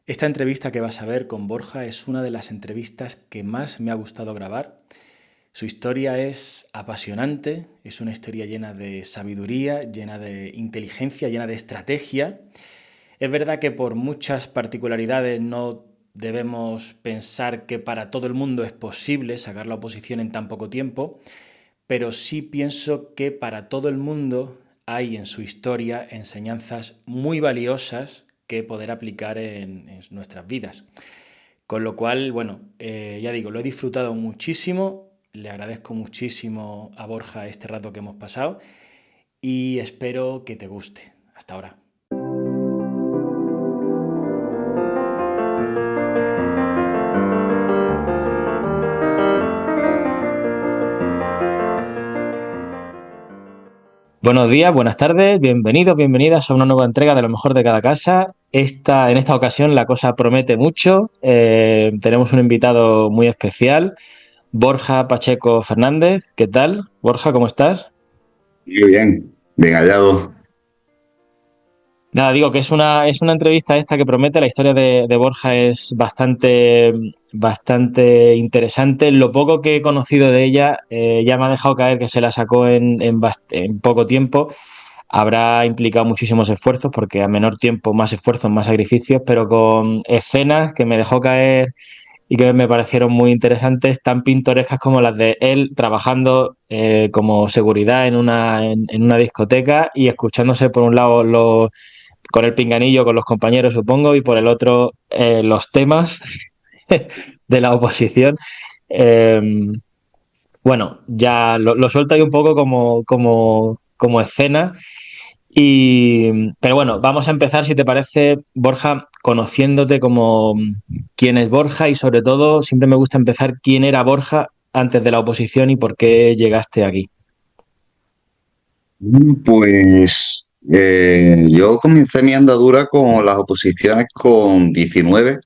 Esta entrevista que vas a ver con Borja es una de las entrevistas que más me ha gustado grabar. Su historia es apasionante, es una historia llena de sabiduría, llena de inteligencia, llena de estrategia. Es verdad que por muchas particularidades no debemos pensar que para todo el mundo es posible sacar la oposición en tan poco tiempo, pero sí pienso que para todo el mundo hay en su historia enseñanzas muy valiosas que poder aplicar en nuestras vidas. Con lo cual, bueno, ya digo, lo he disfrutado muchísimo, le agradezco muchísimo a Borja este rato que hemos pasado y espero que te guste. Hasta ahora. Buenos días, buenas tardes, bienvenidos, bienvenidas a una nueva entrega de Lo Mejor de Cada Casa. En esta ocasión la cosa promete mucho. Tenemos un invitado muy especial, Borja Pacheco Fernández. ¿Qué tal? Borja, ¿cómo estás? Muy bien, bien hallado. Nada, digo que es una entrevista esta que promete. La historia de Borja es bastante interesante. Lo poco que he conocido de ella ya me ha dejado caer que se la sacó en poco tiempo. Habrá implicado muchísimos esfuerzos porque a menor tiempo más esfuerzos, más sacrificios, pero con escenas que me dejó caer y que me parecieron muy interesantes, tan pintorescas como las de él trabajando como seguridad en una discoteca y escuchándose por un lado con el pinganillo, con los compañeros supongo, y por el otro los temas de la oposición. Eh, bueno, ya lo suelto ahí un poco como escena. Pero bueno, vamos a empezar, si te parece, Borja, conociéndote como quién es Borja y sobre todo, siempre me gusta empezar quién era Borja antes de la oposición y por qué llegaste aquí. Pues yo comencé mi andadura con las oposiciones con 19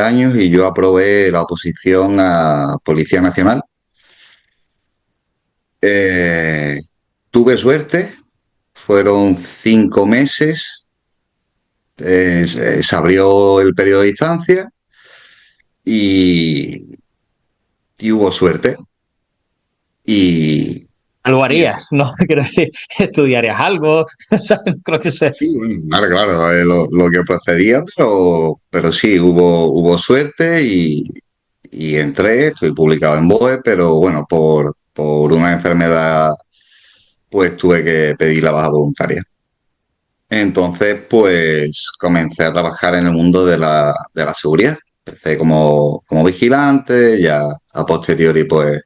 años y yo aprobé la oposición a Policía Nacional. Eh, Tuve suerte, fueron 5 meses, se abrió el periodo de distancia y, y hubo suerte. Y, Algo y entré. harías, ¿no? Quiero decir, estudiarías algo, ¿sabes? No creo que sea. Sí, bueno, claro, claro, lo que procedía, pero sí, hubo suerte y entré, estoy publicado en BOE, pero bueno, por una enfermedad, pues tuve que pedir la baja voluntaria. Entonces, pues comencé a trabajar en el mundo de la seguridad. Empecé como vigilante, ya a posteriori, pues,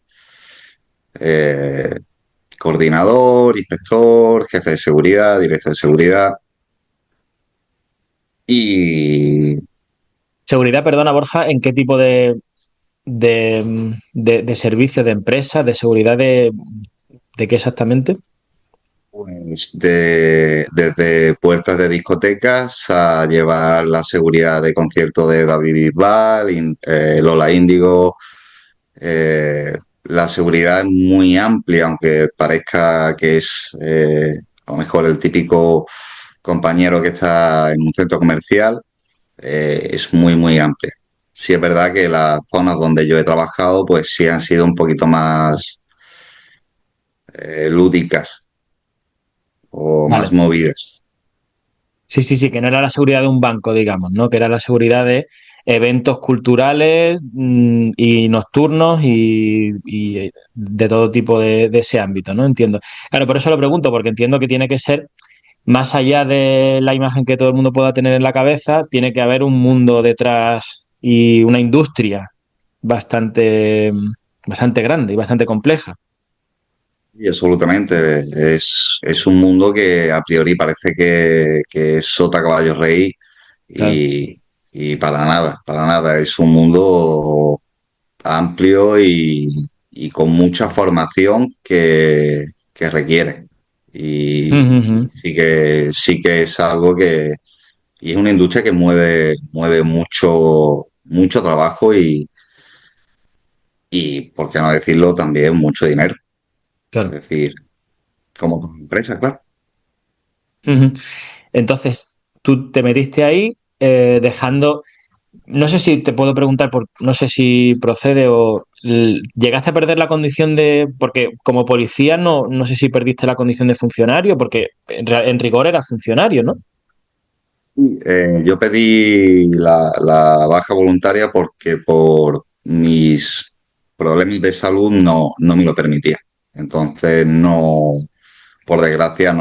eh, coordinador, inspector, jefe de seguridad, director de seguridad. Y Seguridad, perdona, Borja, ¿en qué tipo de servicio, de empresa, de seguridad, de qué exactamente? pues desde puertas de discotecas a llevar la seguridad de conciertos de David Bisbal, Lola Índigo. La seguridad es muy amplia, aunque parezca que es a lo mejor el típico compañero que está en un centro comercial. Es muy, muy amplia. Sí es verdad que las zonas donde yo he trabajado, pues sí han sido un poquito más lúdicas o más Vale. movidas. Sí, sí, sí, que no era la seguridad de un banco, digamos, ¿no? Que era la seguridad de eventos culturales y nocturnos y de todo tipo de ese ámbito, ¿no? Entiendo. Claro, por eso lo pregunto, porque entiendo que tiene que ser, más allá de la imagen que todo el mundo pueda tener en la cabeza, tiene que haber un mundo detrás y una industria bastante, bastante grande y bastante compleja. Y absolutamente. Es un mundo que a priori parece que es sota caballo rey Claro. y, y para nada, para nada. Es un mundo amplio y con mucha formación que requiere. Ujú, Y ujú. sí que es algo y es una industria que mueve mucho, mucho trabajo y, por qué no decirlo, también mucho dinero. Es Claro. decir, como empresa, claro. Ujú. Entonces, tú te metiste ahí dejando. no sé si te puedo preguntar, no sé si procede o llegaste a perder la condición de, porque como policía no sé si perdiste la condición de funcionario, porque en rigor era funcionario, ¿no? Yo pedí la baja voluntaria porque por mis problemas de salud no me lo permitía. Entonces no, por desgracia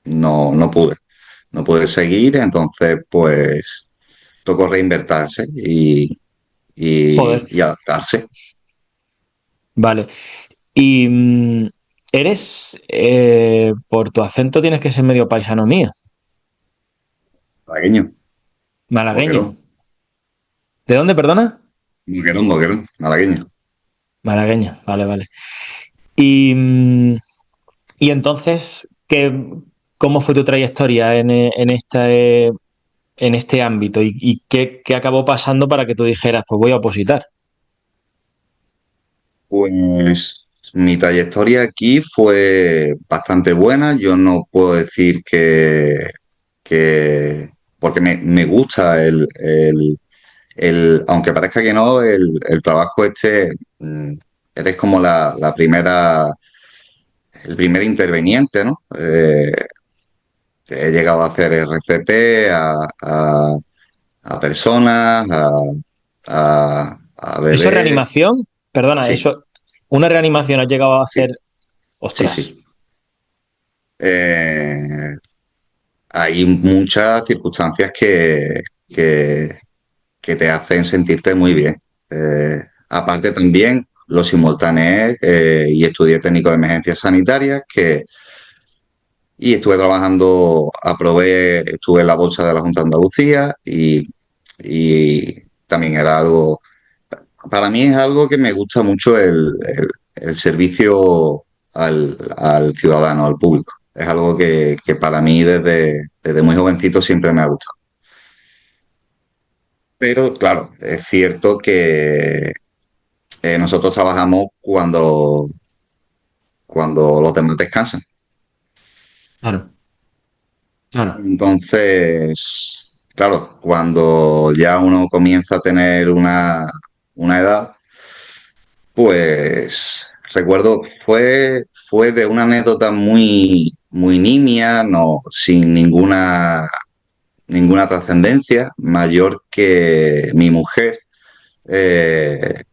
no pude. No pude seguir, entonces pues tocó reinvertirse Joder, y adaptarse. vale. Y por tu acento tienes que ser medio paisano mío, Malagueño, malagueño. boquerón, ¿De dónde, perdona? boquerón, malagueño. Malagueño, vale, vale. Y, mm, y entonces, ¿cómo fue tu trayectoria en este ámbito? ¿Y qué acabó pasando para que tú dijeras, pues voy a opositar? Pues mi trayectoria aquí fue bastante buena. Yo no puedo decir porque me gusta aunque parezca que no, el trabajo este, eres como la primera, el primer interveniente, ¿no? He llegado a hacer RCP a personas, a ¿Eso es bebés. reanimación? Perdona, Sí, ¿una reanimación has llegado a sí, hacer? sí, Ostras, sí. Eh, Hay muchas circunstancias que, que te hacen sentirte muy bien. Aparte también lo simultaneé y estudié técnico de emergencias sanitarias y estuve trabajando, estuve en la bolsa de la Junta de Andalucía y también era algo, para mí es algo que me gusta mucho el servicio al ciudadano, al público. Es algo que para mí desde muy jovencito siempre me ha gustado. Pero claro, es cierto que nosotros trabajamos cuando los demás descansan. claro, claro. Entonces, claro, cuando ya uno comienza a tener una edad, pues recuerdo, fue de una anécdota muy nimia, no, sin ninguna trascendencia, mayor que mi mujer. eh,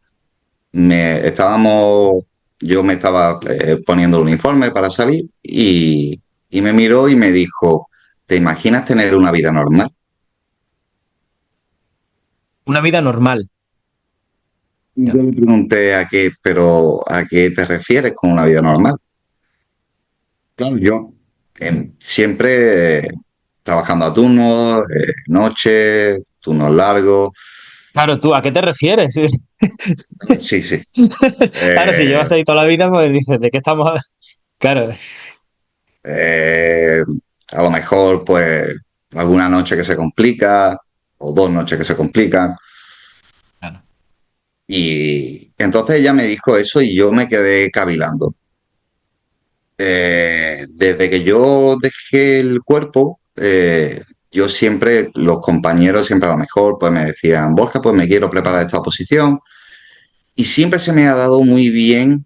estábamos, yo me estaba poniendo el uniforme para salir y me miró y me dijo, ¿te imaginas tener una vida normal? Una vida normal. Y Ya. yo le pregunté pero ¿a qué te refieres con una vida normal? Claro, yo siempre trabajando a turnos, noche, turnos largos. Claro, ¿tú a qué te refieres? Sí, sí. Claro, si Eh, llevas ahí toda la vida, pues dices, ¿de qué estamos hablando? Claro, eh, a lo mejor, pues, alguna noche que se complica o dos noches que se complican. claro. Y entonces ella me dijo eso y yo me quedé cavilando. Desde que yo dejé el cuerpo, yo siempre, los compañeros siempre a lo mejor, pues me decían, Borja, pues me quiero preparar esta oposición. Y siempre se me ha dado muy bien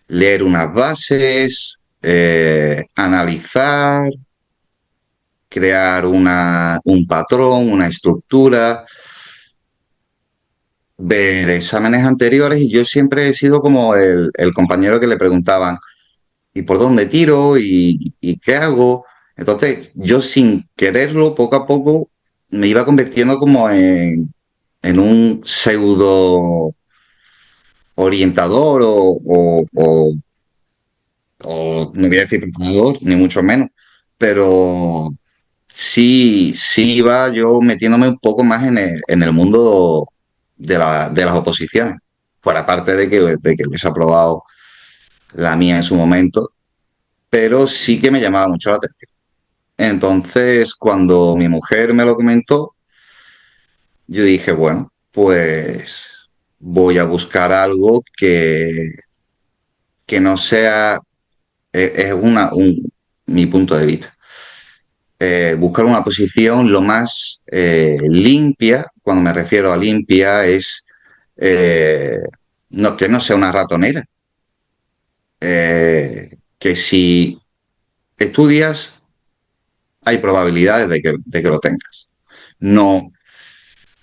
leer unas bases, analizar, crear un patrón, una estructura, ver exámenes anteriores y yo siempre he sido como el compañero que le preguntaban, ¿y por dónde tiro? ¿Y qué hago? Entonces yo sin quererlo, poco a poco, me iba convirtiendo como en un pseudo orientador o no voy a decir preparador, ni mucho menos, pero sí iba yo metiéndome un poco más en el mundo de las oposiciones. Fuera parte de que hubiese aprobado la mía en su momento, pero sí que me llamaba mucho la atención. Entonces, cuando mi mujer me lo comentó, yo dije, bueno, pues voy a buscar algo que no sea, es mi punto de vista, buscar una posición lo más limpia. Cuando me refiero a limpia es eh, que no sea una ratonera. Que si estudias, hay probabilidades de que lo tengas. No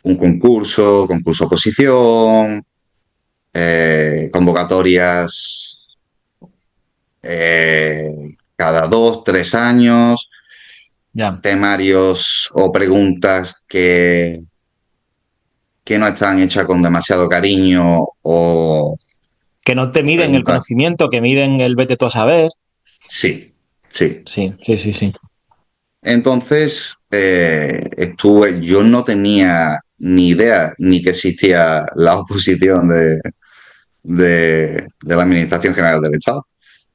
un concurso oposición, convocatorias cada 2, 3 años, Ya. temarios o preguntas que no están hechas con demasiado cariño Que no te o miden el preguntas. conocimiento, que miden el vete tú a saber. Sí, sí. Sí, sí, sí, sí. Entonces, yo no tenía ni idea ni que existía la oposición de la Administración General del Estado.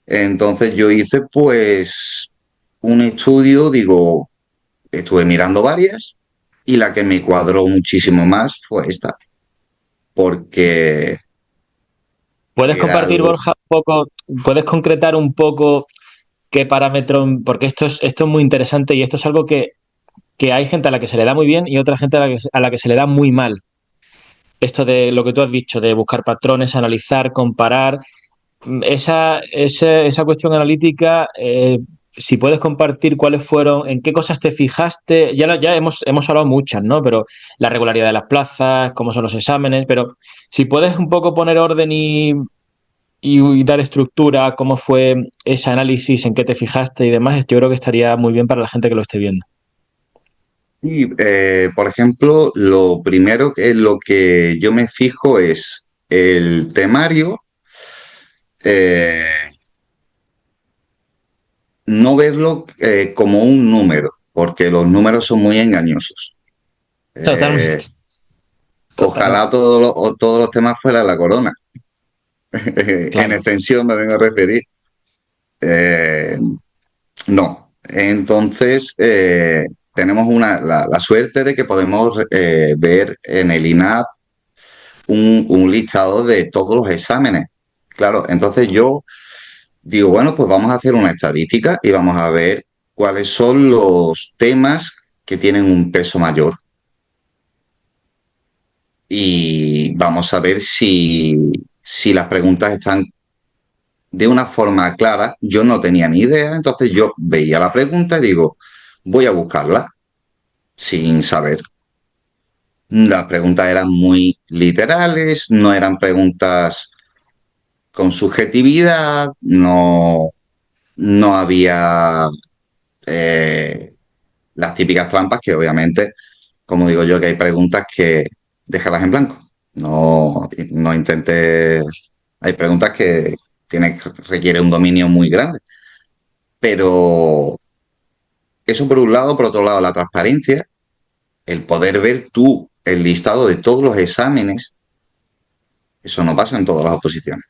Entonces yo hice pues un estudio, digo, estuve mirando varias y la que me cuadró muchísimo más fue esta, porque ¿Puedes era compartir, algo, Borja, un poco, puedes concretar un poco qué parámetro, porque esto es muy interesante y esto es algo que hay gente a la que se le da muy bien y otra gente a la que se le da muy mal. Esto de lo que tú has dicho, de buscar patrones, analizar, comparar, esa cuestión analítica, si puedes compartir cuáles fueron, en qué cosas te fijaste, ya hemos hablado muchas, ¿no? Pero la regularidad de las plazas, cómo son los exámenes, pero si puedes un poco poner orden y dar estructura, cómo fue ese análisis, en qué te fijaste y demás, yo creo que estaría muy bien para la gente que lo esté viendo. y, por ejemplo, lo primero que lo que yo me fijo es el temario, eh, no verlo como un número, porque los números son muy engañosos. Eh, Totalmente, Ojalá totalmente. todos los temas fueran la corona. En Claro. extensión me vengo a referir. Eh, no. Entonces, tenemos la suerte de que podemos ver en el INAP un listado de todos los exámenes. Claro, entonces yo digo, bueno, pues vamos a hacer una estadística y vamos a ver cuáles son los temas que tienen un peso mayor. Y vamos a ver si las preguntas están de una forma clara. Yo no tenía ni idea, entonces yo veía la pregunta y digo, voy a buscarla sin saber. Las preguntas eran muy literales, no eran preguntas con subjetividad, no había eh, las típicas trampas que obviamente, como digo yo, que hay preguntas que déjalas en blanco. No intentes. Hay preguntas que requiere un dominio muy grande. Pero eso por un lado, por otro lado, la transparencia, el poder ver tú el listado de todos los exámenes, eso no pasa en todas las oposiciones.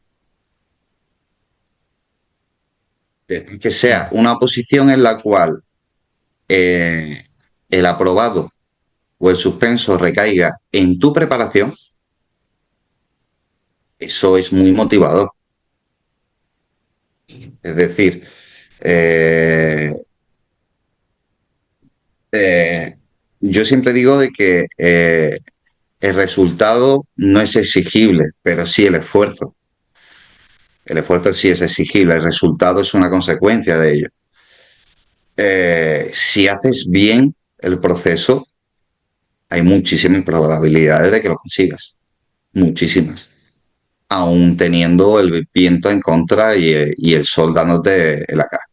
Que sea Ya. una oposición en la cual eh, el aprobado o el suspenso recaiga en tu preparación, eso es muy motivador. Es decir, eh, eh, yo siempre digo de que el resultado no es exigible, pero sí el esfuerzo. El esfuerzo sí es exigible, el resultado es una consecuencia de ello. Si haces bien el proceso, hay muchísimas probabilidades de que lo consigas. Muchísimas. Aún teniendo el viento en contra y el sol dándote en la cara.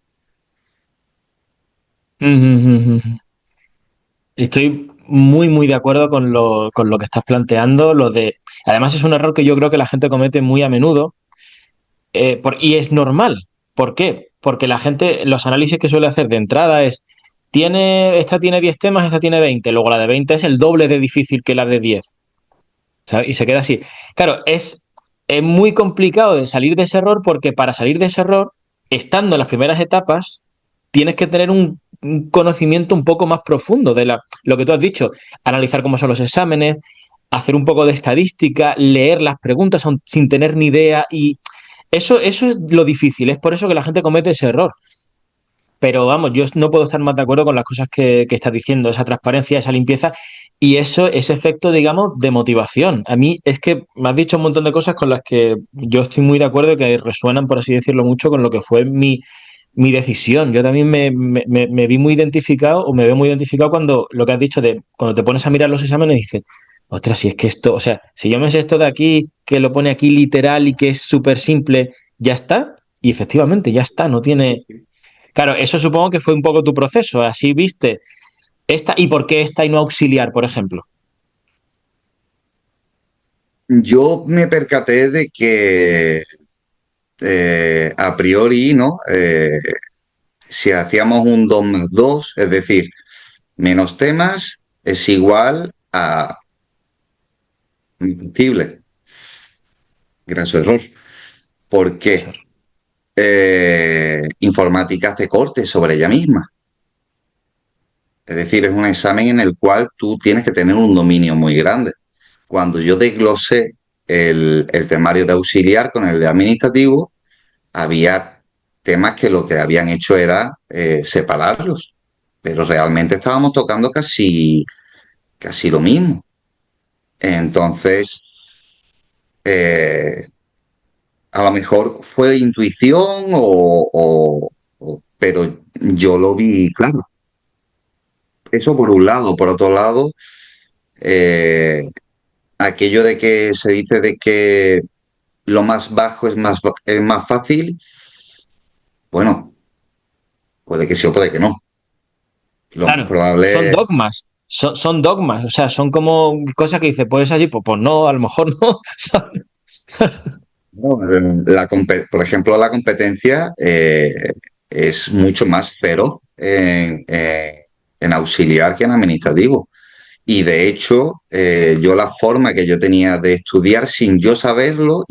Estoy muy, muy de acuerdo con lo que estás planteando. Además, es un error que yo creo que la gente comete muy a menudo y es normal. ¿Por qué? Porque la gente, los análisis que suele hacer de entrada es, esta tiene 10 temas, esta tiene 20. Luego la de 20 es el doble de difícil que la de 10. ¿Sabes? Y se queda así. Claro, es muy complicado de salir de ese error porque para salir de ese error, estando en las primeras etapas, tienes que tener un conocimiento un poco más profundo de lo que tú has dicho, analizar cómo son los exámenes, hacer un poco de estadística, leer las preguntas sin tener ni idea y eso es lo difícil, es por eso que la gente comete ese error. Pero vamos, yo no puedo estar más de acuerdo con las cosas que estás diciendo, esa transparencia, esa limpieza y eso, ese efecto, digamos, de motivación. A mí es que me has dicho un montón de cosas con las que yo estoy muy de acuerdo y que resuenan, por así decirlo, mucho con lo que fue mi decisión. Yo también me vi muy identificado o me veo muy identificado cuando lo que has dicho de cuando te pones a mirar los exámenes y dices, ostras, si es que esto, o sea, si yo me sé esto de aquí, que lo pone aquí literal y que es súper simple, ya está. Y efectivamente, ya está, no tiene. Claro, eso supongo que fue un poco tu proceso. Así viste esta y por qué esta y no auxiliar, por ejemplo. Yo me percaté de que a priori, ¿no? Si hacíamos un 2 más 2, es decir, menos temas, es igual a imposible. Graso error. ¿Por Eso qué? Informática hace corte sobre ella misma. Es decir, es un examen en el cual tú tienes que tener un dominio muy grande. Cuando yo desglosé el temario de auxiliar con el de administrativo, había temas que lo que habían hecho era separarlos, pero realmente estábamos tocando casi lo mismo. Entonces, eh, a lo mejor fue intuición pero yo lo vi claro. Eso por un lado. Por otro lado, eh, aquello de que se dice de que lo más bajo es más fácil, bueno, puede que sí o puede que no. Lo más claro, son probable, dogmas. Son dogmas, o sea, son como cosas que dice, pues allí, pues no, a lo mejor no. no, por ejemplo, la competencia es mucho más feroz en auxiliar que en administrativo. Y de hecho, yo la forma que yo tenía de estudiar sin yo saberlo,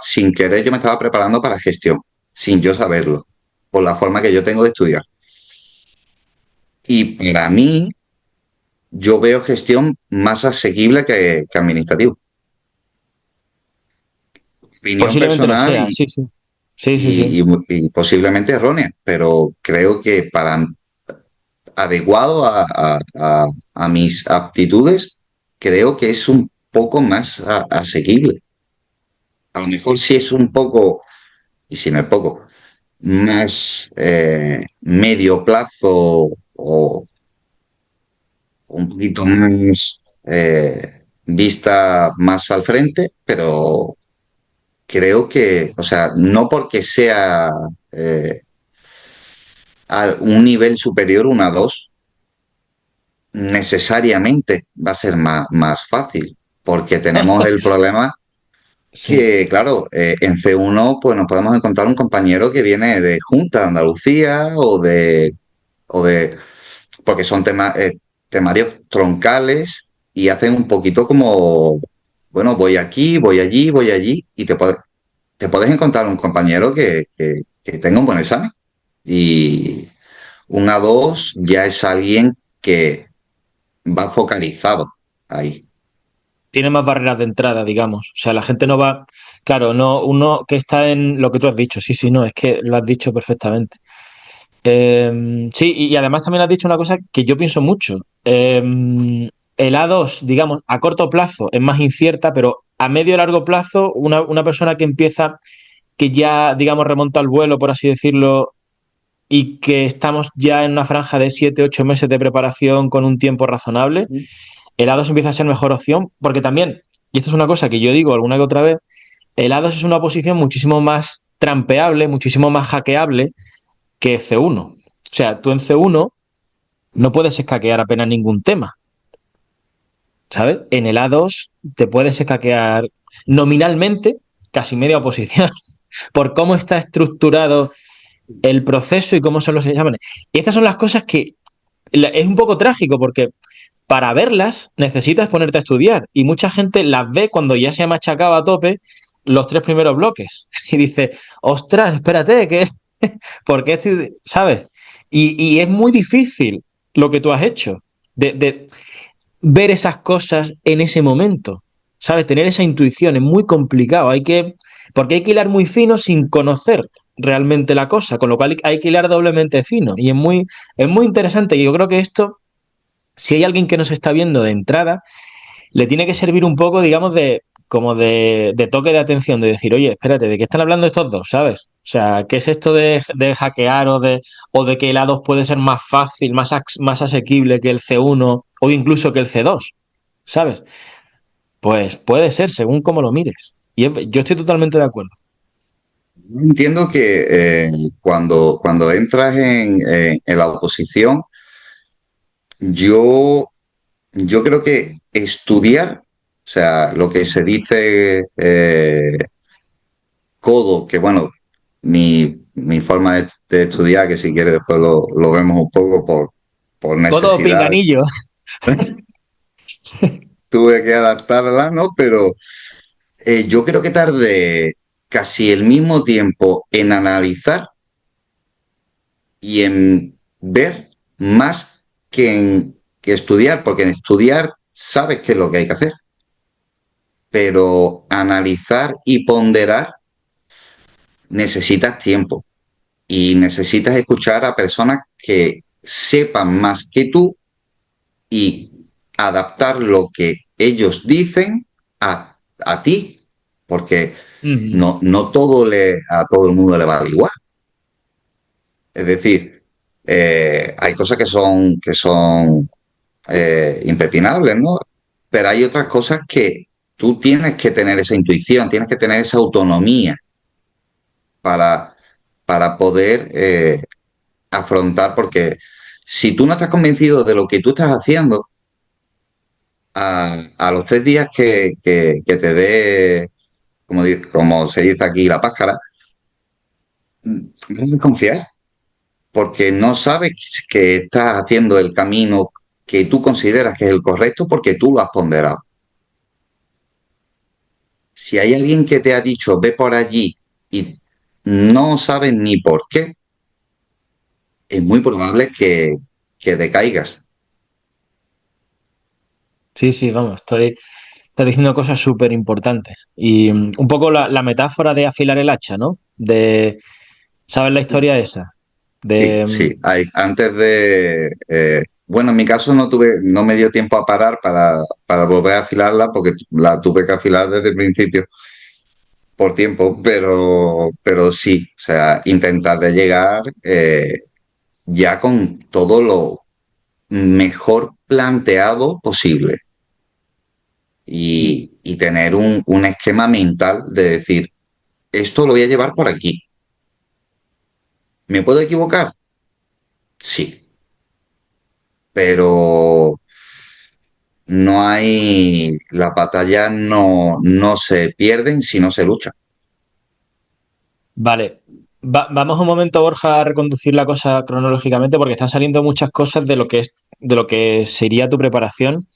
sin querer, yo me estaba preparando para gestión, sin yo saberlo, por la forma que yo tengo de estudiar. Y para mí, yo veo gestión más asequible que administrativo. Opinión Posiblemente lo personal sea, sí, sí. Sí, sí, sí. y posiblemente errónea, pero creo que para adecuado a mis aptitudes, creo que es un poco más asequible. A lo mejor sí es un poco, y si no es poco, más medio plazo o un poquito más vista más al frente, pero creo que, o sea, no porque sea eh, a un nivel superior, una 2 necesariamente va a ser más fácil, porque tenemos el problema Sí. que, claro, en C1 pues nos podemos encontrar un compañero que viene de Junta de Andalucía o de porque son temarios troncales y hacen un poquito como, bueno, voy aquí, voy allí, y te puedes encontrar un compañero que tenga un buen examen. Y un A2 ya es alguien que va focalizado ahí. Tiene más barreras de entrada, digamos. O sea, la gente no va. Claro, no, uno que está en lo que tú has dicho, sí, sí, no, es que lo has dicho perfectamente. Sí, y además también has dicho una cosa que yo pienso mucho. El A2, digamos, a corto plazo es más incierta, pero a medio y largo plazo, una persona que empieza, que ya, digamos, remonta al vuelo, por así decirlo, y que estamos ya en una franja de 7 8 meses de preparación con un tiempo razonable, el A2 empieza a ser mejor opción, porque también, y esto es una cosa que yo digo alguna que otra vez, el A2 es una posición muchísimo más trampeable, muchísimo más hackeable que C1. O sea, tú en C1 no puedes escaquear apenas ningún tema, ¿sabes? En el A2 te puedes escaquear nominalmente casi media oposición por cómo está estructurado el proceso y cómo son los exámenes. Y estas son las cosas que es un poco trágico porque para verlas necesitas ponerte a estudiar y mucha gente las ve cuando ya se ha machacado a tope los tres primeros bloques y dice, ostras, espérate, que porque estoy, ¿sabes? Y es muy difícil lo que tú has hecho, de ver esas cosas en ese momento, ¿sabes? Tener esa intuición es muy complicado, porque hay que hilar muy fino sin conocer realmente la cosa, con lo cual hay que hilar doblemente fino. Y es muy interesante. Y yo creo que esto, si hay alguien que nos está viendo de entrada, le tiene que servir un poco, digamos, como de toque de atención, de decir, oye, espérate, ¿de qué están hablando estos dos? ¿Sabes? O sea, ¿qué es esto de hackear o de que el A2 puede ser más fácil, más asequible que el C1 o incluso que el C2? ¿Sabes? Pues puede ser, según cómo lo mires. Yo estoy totalmente de acuerdo. Entiendo que cuando entras en la oposición, yo, yo creo que estudiar, o sea, lo que se dice codo, que bueno, mi forma de estudiar, que si quieres después lo vemos un poco por Codo o necesidad, pinganillo. tuve que adaptarla, ¿no? Pero yo creo que tardé casi el mismo tiempo en analizar y en ver más que estudiar, porque en estudiar sabes qué es lo que hay que hacer, pero analizar y ponderar necesitas tiempo y necesitas escuchar a personas que sepan más que tú y adaptar lo que ellos dicen a ti, porque Mm, no todo a todo el mundo le va a dar igual. Es decir, hay cosas que son impepinables, ¿no? Pero hay otras cosas que tú tienes que tener esa intuición, tienes que tener esa autonomía para, para poder afrontar, porque si tú no estás convencido de lo que tú estás haciendo, a los 3 días que te dé, como se dice aquí, la pájara, no confiar, porque no sabes que estás haciendo el camino que tú consideras que es el correcto porque tú lo has ponderado. Si hay alguien que te ha dicho ve por allí y no sabes ni por qué, es muy probable que decaigas. sí, sí, vamos, estás diciendo cosas súper importantes. Y un poco la metáfora de afilar el hacha, ¿no? ¿Sabes la historia esa? Sí, De, sí. Antes bueno, en mi caso no me dio tiempo a parar para volver a afilarla porque la tuve que afilar desde el principio por tiempo, pero sí, o sea, intentar de llegar ya con todo lo mejor planteado posible sí, y tener un esquema mental de decir, esto lo voy a llevar por aquí. ¿Me puedo equivocar? Sí, pero las batallas no se pierden si no se lucha. vale. Vamos un momento, Borja, a reconducir la cosa cronológicamente porque están saliendo muchas cosas de lo que sería tu preparación.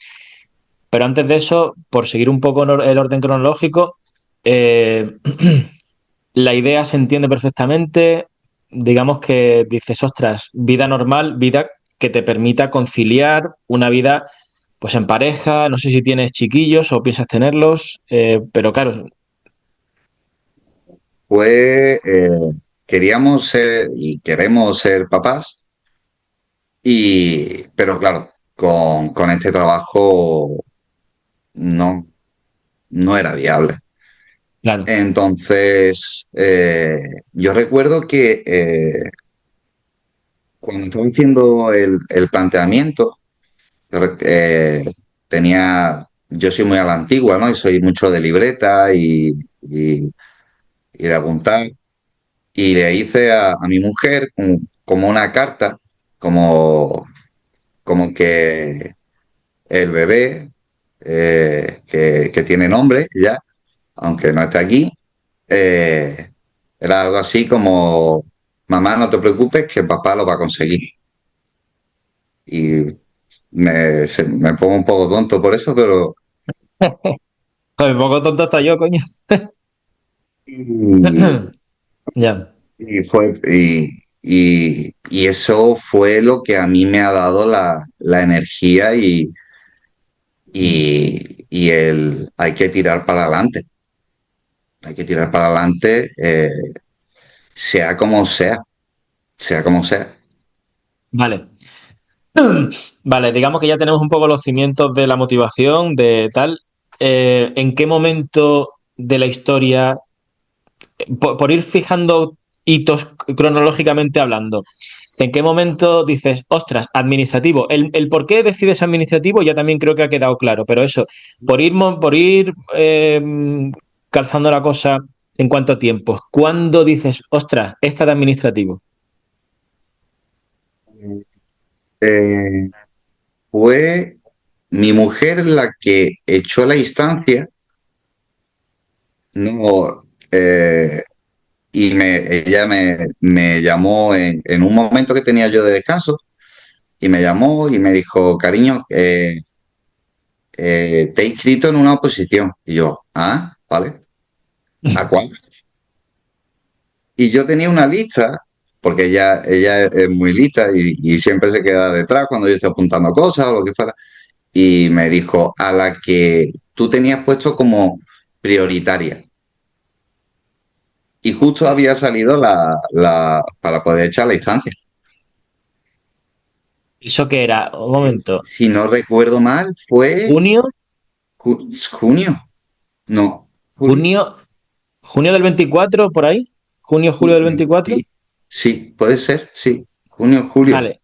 Pero antes de eso, por seguir un poco el orden cronológico, eh, la idea se entiende perfectamente. Digamos que dices, ostras, vida normal, vida que te permita conciliar una vida pues en pareja, no sé si tienes chiquillos o piensas tenerlos, pero claro, Pues queríamos ser y queremos ser papás, pero claro, con este trabajo no, no era viable. claro, Entonces, yo recuerdo que cuando estaba haciendo el planteamiento, yo soy muy a la antigua, ¿no? Y soy mucho de libreta y de apuntar. Y le hice a mi mujer como una carta, como, como que el bebé, que tiene nombre ya, aunque no esté aquí, eh, era algo así como, mamá, no te preocupes, que papá lo va a conseguir. Y me pongo un poco tonto por eso, pero joder, poco tonto hasta yo, coño. y, Ya. y eso fue lo que a mí me ha dado la energía y hay que tirar para adelante. Hay que tirar para adelante. sea como sea, sea como sea. Vale. Vale, digamos que ya tenemos un poco los cimientos de la motivación, de tal. ¿En qué momento de la historia, por ir fijando hitos cronológicamente hablando, en qué momento dices, ostras, administrativo? El por qué decides administrativo ya también creo que ha quedado claro, pero eso, por ir calzando la cosa en cuanto a tiempos, ¿cuándo dices, ostras, esta de administrativo? Eh, Fue mi mujer la que echó la instancia, no, ella me llamó en un momento que tenía yo de descanso y me llamó y me dijo, cariño, te he inscrito en una oposición. Y yo, ah, vale, ¿a cuál? Y yo tenía una lista, porque ella es muy lista y siempre se queda detrás cuando yo estoy apuntando cosas o lo que fuera. Y me dijo, a la que tú tenías puesto como prioritaria. Y justo había salido para poder echar la instancia. ¿Eso qué era? Un momento. Si no recuerdo mal, fue ¿Junio? junio, no, julio. ¿Junio? ¿Junio del 24 por ahí? ¿Junio, julio del 24? Sí, sí, puede ser, sí, junio, julio. Vale.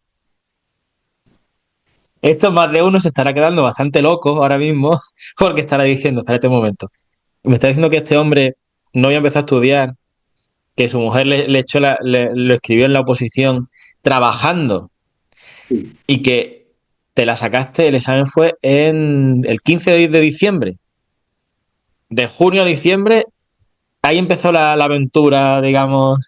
Esto más de uno se estará quedando bastante loco ahora mismo porque estará diciendo, espérate un momento. Me está diciendo que este hombre no había empezado a estudiar, que su mujer le echó lo escribió en la oposición trabajando Sí, y que te la sacaste, el examen fue en el 15 de diciembre. De junio a diciembre, ahí empezó la aventura, digamos.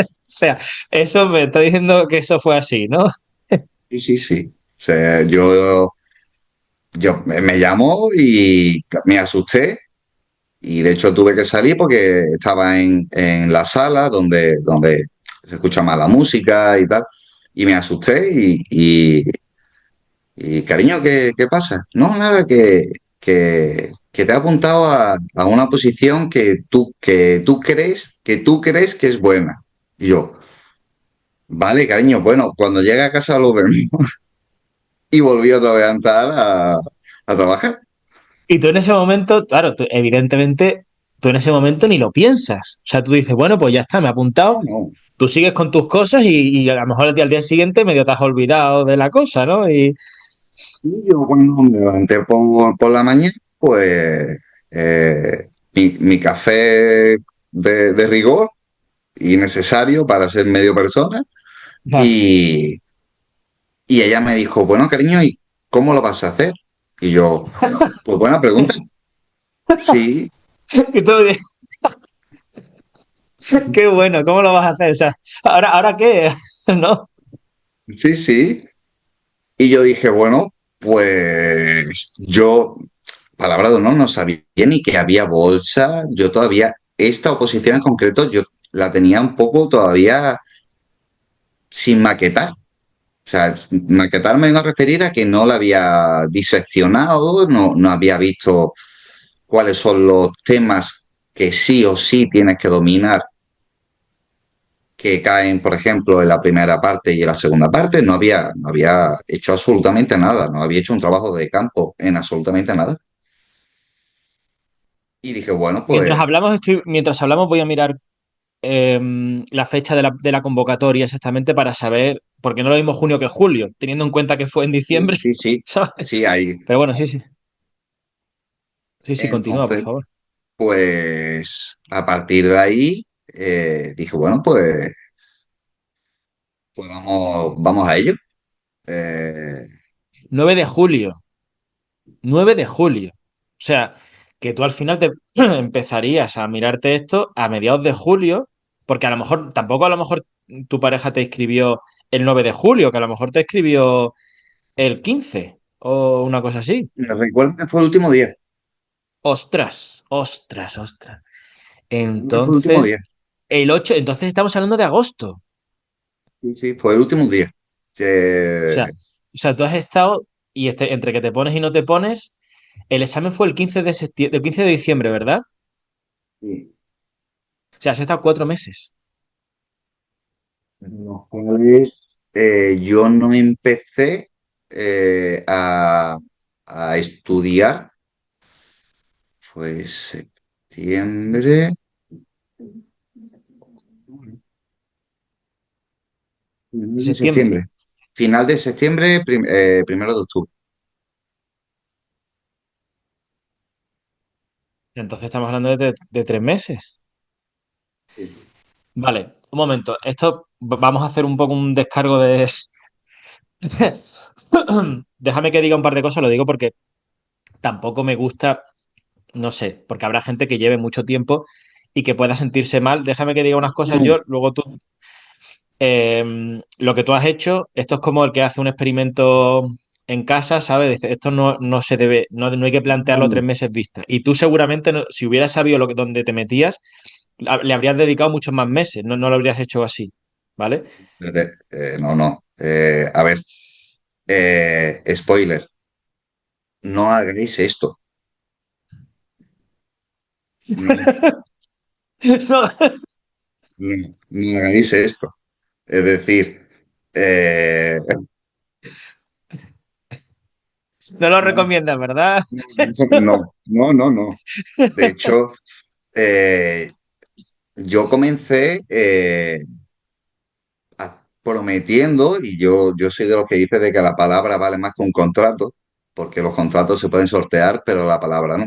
O sea, eso me está diciendo que eso fue así, ¿no? sí, sí, sí. O sea, yo me llamó y me asusté y de hecho tuve que salir porque estaba en la sala donde se escucha más la música y tal. Y me asusté y cariño, ¿qué pasa? No, nada, que te ha apuntado a una posición que tú crees que es buena. Y yo, vale, cariño, bueno, cuando llegue a casa lo vemos. Y volví otra vez a entrar a trabajar. Y tú en ese momento, claro, evidentemente, tú en ese momento ni lo piensas. O sea, tú dices, bueno, pues ya está, me he No, apuntado, no. tú sigues con tus cosas y a lo mejor al día siguiente medio te has olvidado de la cosa, ¿no? Y Y yo cuando me levanté por la mañana, pues mi café de rigor y necesario para ser medio persona. ya. Y, y ella me dijo, bueno, cariño, ¿y cómo lo vas a hacer? Y yo, pues buena pregunta. Sí, Y tú dices, qué bueno, ¿cómo lo vas a hacer? O sea, ¿ahora qué? ¿No? sí, sí. Y yo dije, bueno, pues yo, palabra de honor, no sabía ni que había bolsa. Yo todavía, esta oposición en concreto, yo la tenía un poco todavía sin maquetar. O sea, maquetar me iba a referir a que no la había diseccionado, no había visto cuáles son los temas que sí o sí tienes que dominar, que caen, por ejemplo, en la primera parte y en la segunda parte. No había hecho absolutamente nada, no había hecho un trabajo de campo en absolutamente nada. Y dije, bueno, Mientras pues hablamos, mientras hablamos voy a mirar la fecha de la convocatoria exactamente para saber, porque no lo mismo junio que julio, teniendo en cuenta que fue en sí, diciembre, sí, sí, ¿sabes? sí, ahí. Pero bueno, sí, sí. Sí, sí, continúa, por Entonces, favor. pues a partir de ahí dije, bueno, pues vamos a ello. Eh, 9 de julio. 9 de julio. O sea, que tú al final te empezarías a mirarte esto a mediados de julio, porque a lo mejor, tampoco a lo mejor tu pareja te escribió el 9 de julio, que a lo mejor te escribió el 15 o una cosa así. me recuerdo que fue el último día. Ostras, ostras, ostras. Fue el último Entonces, día. el 8 entonces estamos hablando de agosto. Sí, sí, fue el último día. O Eh, sea, tú has estado y entre que te pones y no te pones, el examen fue el 15 de septiembre, el 15 de diciembre, ¿verdad? sí. sea, has estado 4 meses. Los cuales yo no empecé a estudiar, fue septiembre, De final de septiembre. septiembre, final de septiembre, primero de octubre. Entonces estamos hablando de 3 meses. Sí. Vale, un momento. Esto vamos a hacer un poco un descargo de. Déjame que diga un par de cosas, lo digo porque tampoco me gusta, no sé, porque habrá gente que lleve mucho tiempo y que pueda sentirse mal. Déjame que diga unas cosas No, yo, luego tú. Lo que tú has hecho, esto es como el que hace un experimento en casa, ¿sabes? Dice, esto no se debe, no hay que plantearlo no, 3 meses vista. Y tú seguramente, si hubieras sabido dónde te metías, le habrías dedicado muchos más meses, no lo habrías hecho así, ¿vale? no, no. A ver, spoiler, no hagáis esto. No, No, no hagáis esto. Es decir, no lo no, recomiendas, ¿verdad? no, no, no, no. De hecho, eh, yo comencé prometiendo, y yo soy de los que dice de que la palabra vale más que un contrato, porque los contratos se pueden sortear, pero la palabra no.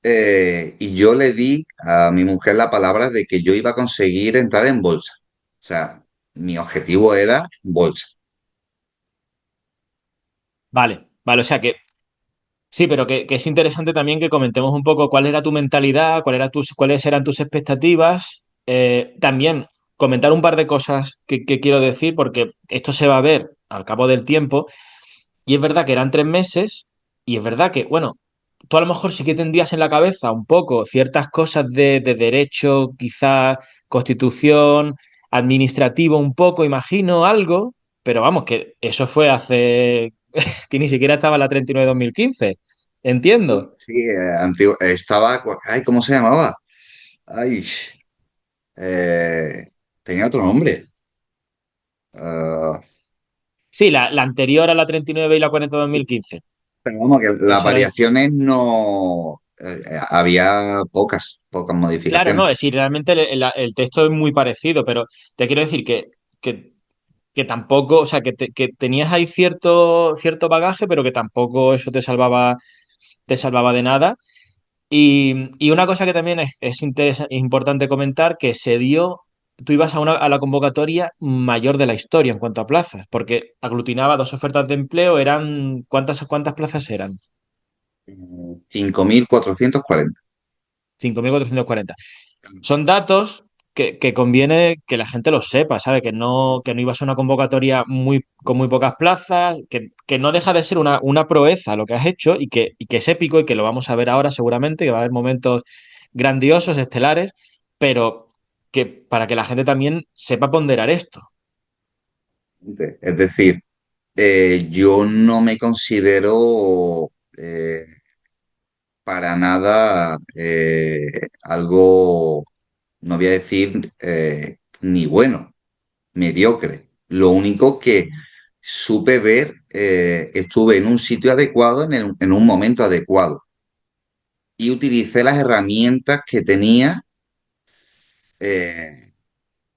Y yo le di a mi mujer la palabra de que yo iba a conseguir entrar en bolsa. O sea, mi objetivo era bolsa. Vale, vale, o sea que sí, pero que es interesante también que comentemos un poco cuál era tu mentalidad, cuáles eran tus expectativas. También comentar un par de cosas que quiero decir, porque esto se va a ver al cabo del tiempo. Y es verdad que eran 3 meses, y es verdad que, bueno, tú a lo mejor sí que tendrías en la cabeza un poco ciertas cosas de derecho, quizás constitución, administrativo un poco, imagino, algo, pero vamos, que eso fue hace que ni siquiera estaba la 39/2015. Entiendo. Sí, antiguo, estaba, ay, ¿cómo se llamaba? Ay, eh, tenía otro nombre. Ah, Sí, la anterior a la 39 y la 40 de sí, 2015. pero vamos, que las Eso era. variaciones no, había pocas Claro, modificaciones. no, es decir, realmente el texto es muy parecido, pero te quiero decir que, que tampoco, o sea, que tenías ahí cierto bagaje, pero que tampoco eso te salvaba de nada. Y una cosa que también es importante comentar, que se dio, tú ibas a la convocatoria mayor de la historia en cuanto a plazas, porque aglutinaba dos ofertas de empleo, ¿cuántas plazas eran? 5440. 5.440. Son datos que conviene que la gente los sepa, ¿sabe? Que no ibas a una convocatoria con muy pocas plazas, que no deja de ser una proeza lo que has hecho y que es épico y que lo vamos a ver ahora seguramente, que va a haber momentos grandiosos, estelares, pero que para que la gente también sepa ponderar esto. Es decir, yo no me considero para nada algo, no voy a decir ni bueno, mediocre. Lo único que supe ver, estuve en un sitio adecuado, en un momento adecuado y utilicé las herramientas que tenía eh,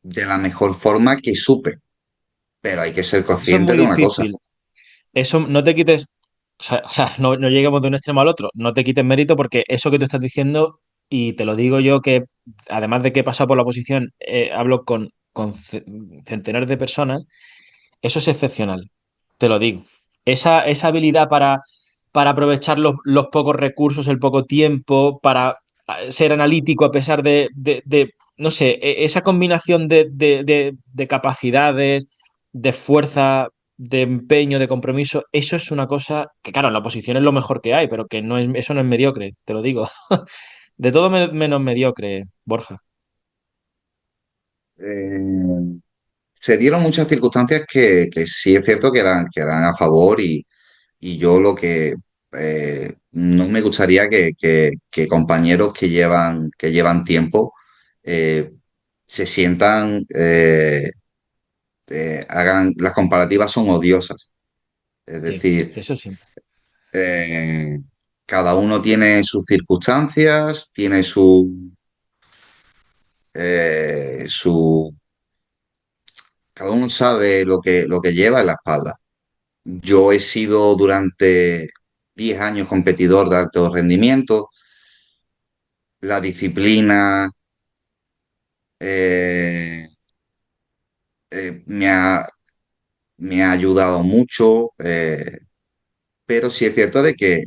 de la mejor forma que supe. Pero hay que ser Eso es consciente muy de una cosa. difícil. Eso no te quites, o sea, no lleguemos de un extremo al otro, no te quites mérito porque eso que tú estás diciendo, y te lo digo yo que además de que he pasado por la oposición, hablo con centenares de personas, eso es excepcional, te lo digo. Esa habilidad para aprovechar los pocos recursos, el poco tiempo, para ser analítico a pesar no sé, esa combinación de capacidades, de fuerza, de empeño, de compromiso, eso es una cosa que, claro, en la oposición es lo mejor que hay, pero que eso no es mediocre, te lo digo. De todo menos mediocre, Borja. Eh, Se dieron muchas circunstancias que sí es cierto que eran a favor y yo lo que no me gustaría que compañeros que llevan tiempo eh, se sientan, hagan, las comparativas son odiosas. Es Sí, decir, eso siempre. eh, cada uno tiene sus circunstancias, tiene su, cada uno sabe lo que lleva en la espalda. Yo he sido durante 10 años competidor de alto rendimiento. La disciplina eh, me me ha ayudado mucho, pero sí es cierto de que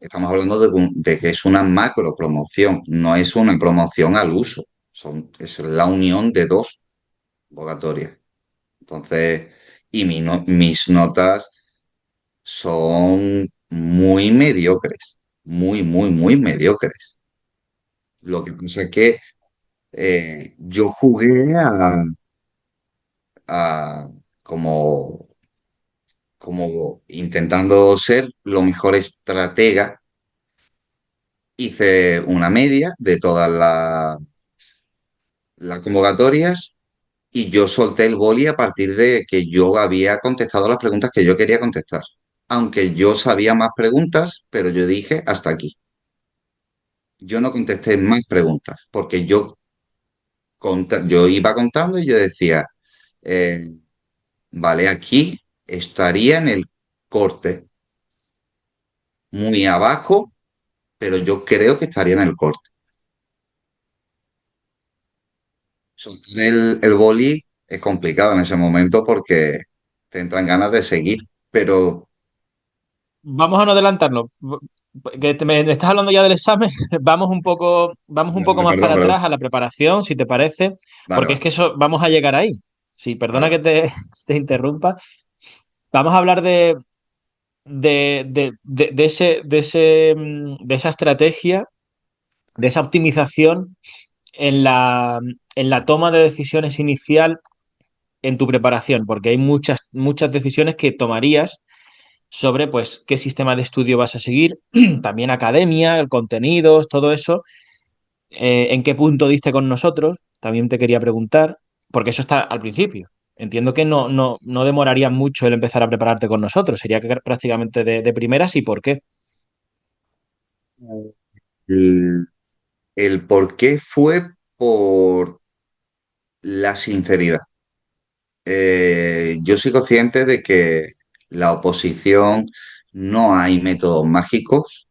estamos hablando de que es una macro promoción, no es una promoción al uso. Es la unión de dos convocatorias. Entonces, mis notas son muy mediocres, muy mediocres. Lo que pasa es que yo jugué a como, como intentando ser lo mejor estratega. Hice una media de todas las convocatorias y yo solté el boli a partir de que yo había contestado las preguntas que yo quería contestar. Aunque yo sabía más preguntas, pero yo dije hasta aquí. Yo no contesté más preguntas porque yo iba contando y yo decía, eh, vale, aquí estaría en el corte, muy abajo, pero yo creo que estaría en el corte. Soltar el boli es complicado en ese momento porque te entran ganas de seguir, pero Vamos a no adelantarnos. Me estás hablando ya del examen. Vamos un poco más para perdón. atrás a la preparación, si te parece, Vale, porque es vale, que eso vamos a llegar ahí. Sí, perdona que vale. te interrumpa. Vamos a hablar de esa estrategia, de esa optimización en en la toma de decisiones inicial en tu preparación, porque hay muchas decisiones que tomarías sobre pues qué sistema de estudio vas a seguir, también academia, el contenidos, todo eso, en qué punto diste con nosotros, también te quería preguntar, porque eso está al principio. Entiendo que no demoraría mucho el empezar a prepararte con nosotros, sería que prácticamente de primeras y por qué. El, el por qué fue por la sinceridad. Yo soy consciente de que la oposición no hay métodos mágicos,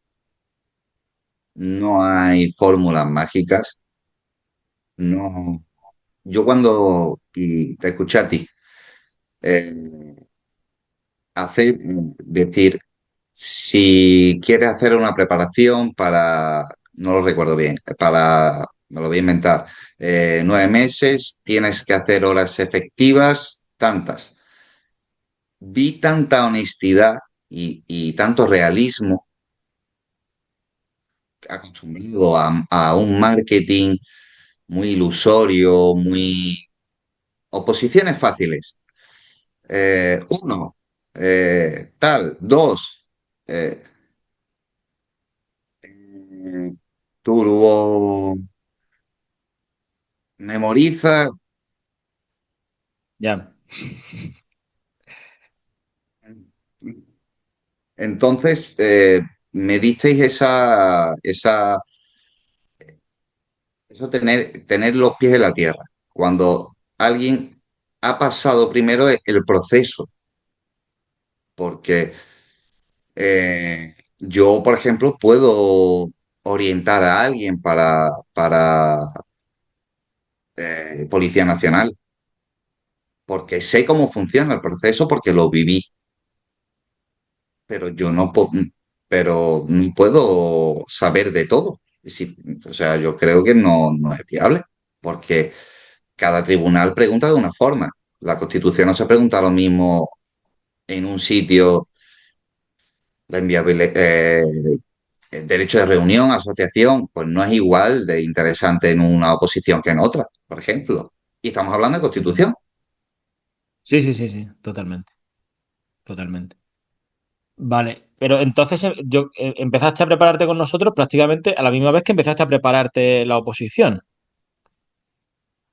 no hay fórmulas mágicas. No, yo cuando y te escuché a ti eh, decir, si quieres hacer una preparación para, no lo recuerdo bien, para, me lo voy a inventar, 9 meses, tienes que hacer horas efectivas, tantas. Vi tanta honestidad y tanto realismo acostumbrado a un marketing muy ilusorio, muy... Oposiciones fáciles. Uno, tal, dos, eh, turbo memoriza. Ya. Entonces, me disteis eso tener los pies en la tierra. Cuando alguien ha pasado primero el proceso, porque yo, por ejemplo, puedo orientar a alguien para Policía Nacional, porque sé cómo funciona el proceso, porque lo viví, pero pero no puedo saber de todo. O sea, yo creo que no es viable, porque cada tribunal pregunta de una forma. La Constitución no se pregunta lo mismo en un sitio, la inviabilidad, el derecho de reunión, asociación, pues no es igual de interesante en una oposición que en otra, por ejemplo. Y estamos hablando de Ujú. Constitución. Sí, sí, sí, sí, totalmente, totalmente. Vale, pero entonces empezaste a prepararte con nosotros prácticamente a la misma vez que empezaste a prepararte la oposición.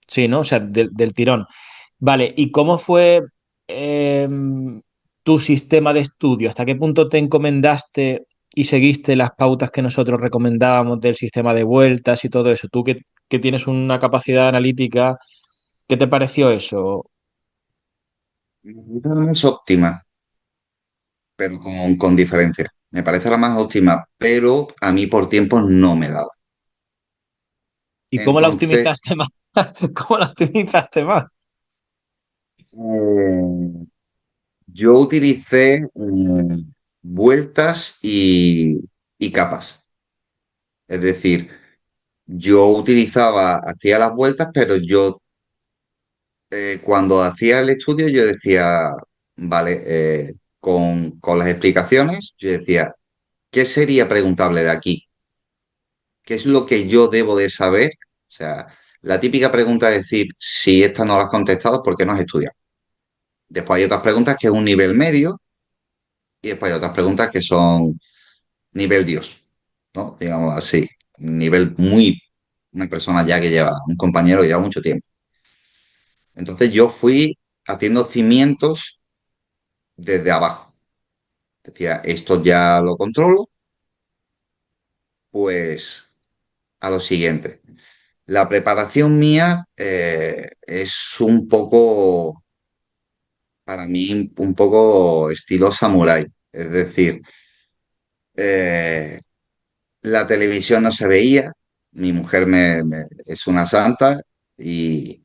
Sí, ¿no? O sea, del tirón. Vale, ¿y cómo fue eh, tu sistema de estudio? ¿Hasta qué punto te encomendaste y seguiste las pautas que nosotros recomendábamos del sistema de vueltas y todo eso? Tú que tienes una capacidad analítica, ¿qué te pareció eso? No es óptima, pero con diferencia. Me parece la más óptima, pero a mí por tiempo no me daba. ¿Y cómo la Entonces, optimizaste más? ¿Cómo la optimizaste más? eh, yo utilicé vueltas y capas. Es decir, yo utilizaba, hacía las vueltas, pero yo cuando hacía el estudio yo decía, vale, con las explicaciones, yo decía, ¿qué sería preguntable de aquí? ¿Qué es lo que yo debo de saber? O sea, la típica pregunta es decir, si esta no la has contestado, ¿es porque no has estudiado? Después hay otras preguntas que es un nivel medio y después hay otras preguntas que son nivel Dios, ¿no? Digamos así, nivel muy, una persona ya que lleva, un compañero que lleva mucho tiempo. Entonces yo fui haciendo cimientos desde abajo. Decía, esto ya lo controlo, pues a lo siguiente. La preparación mía es un poco, para mí, un poco estilo samurái. Es decir, eh, la televisión no se veía, mi mujer es una santa y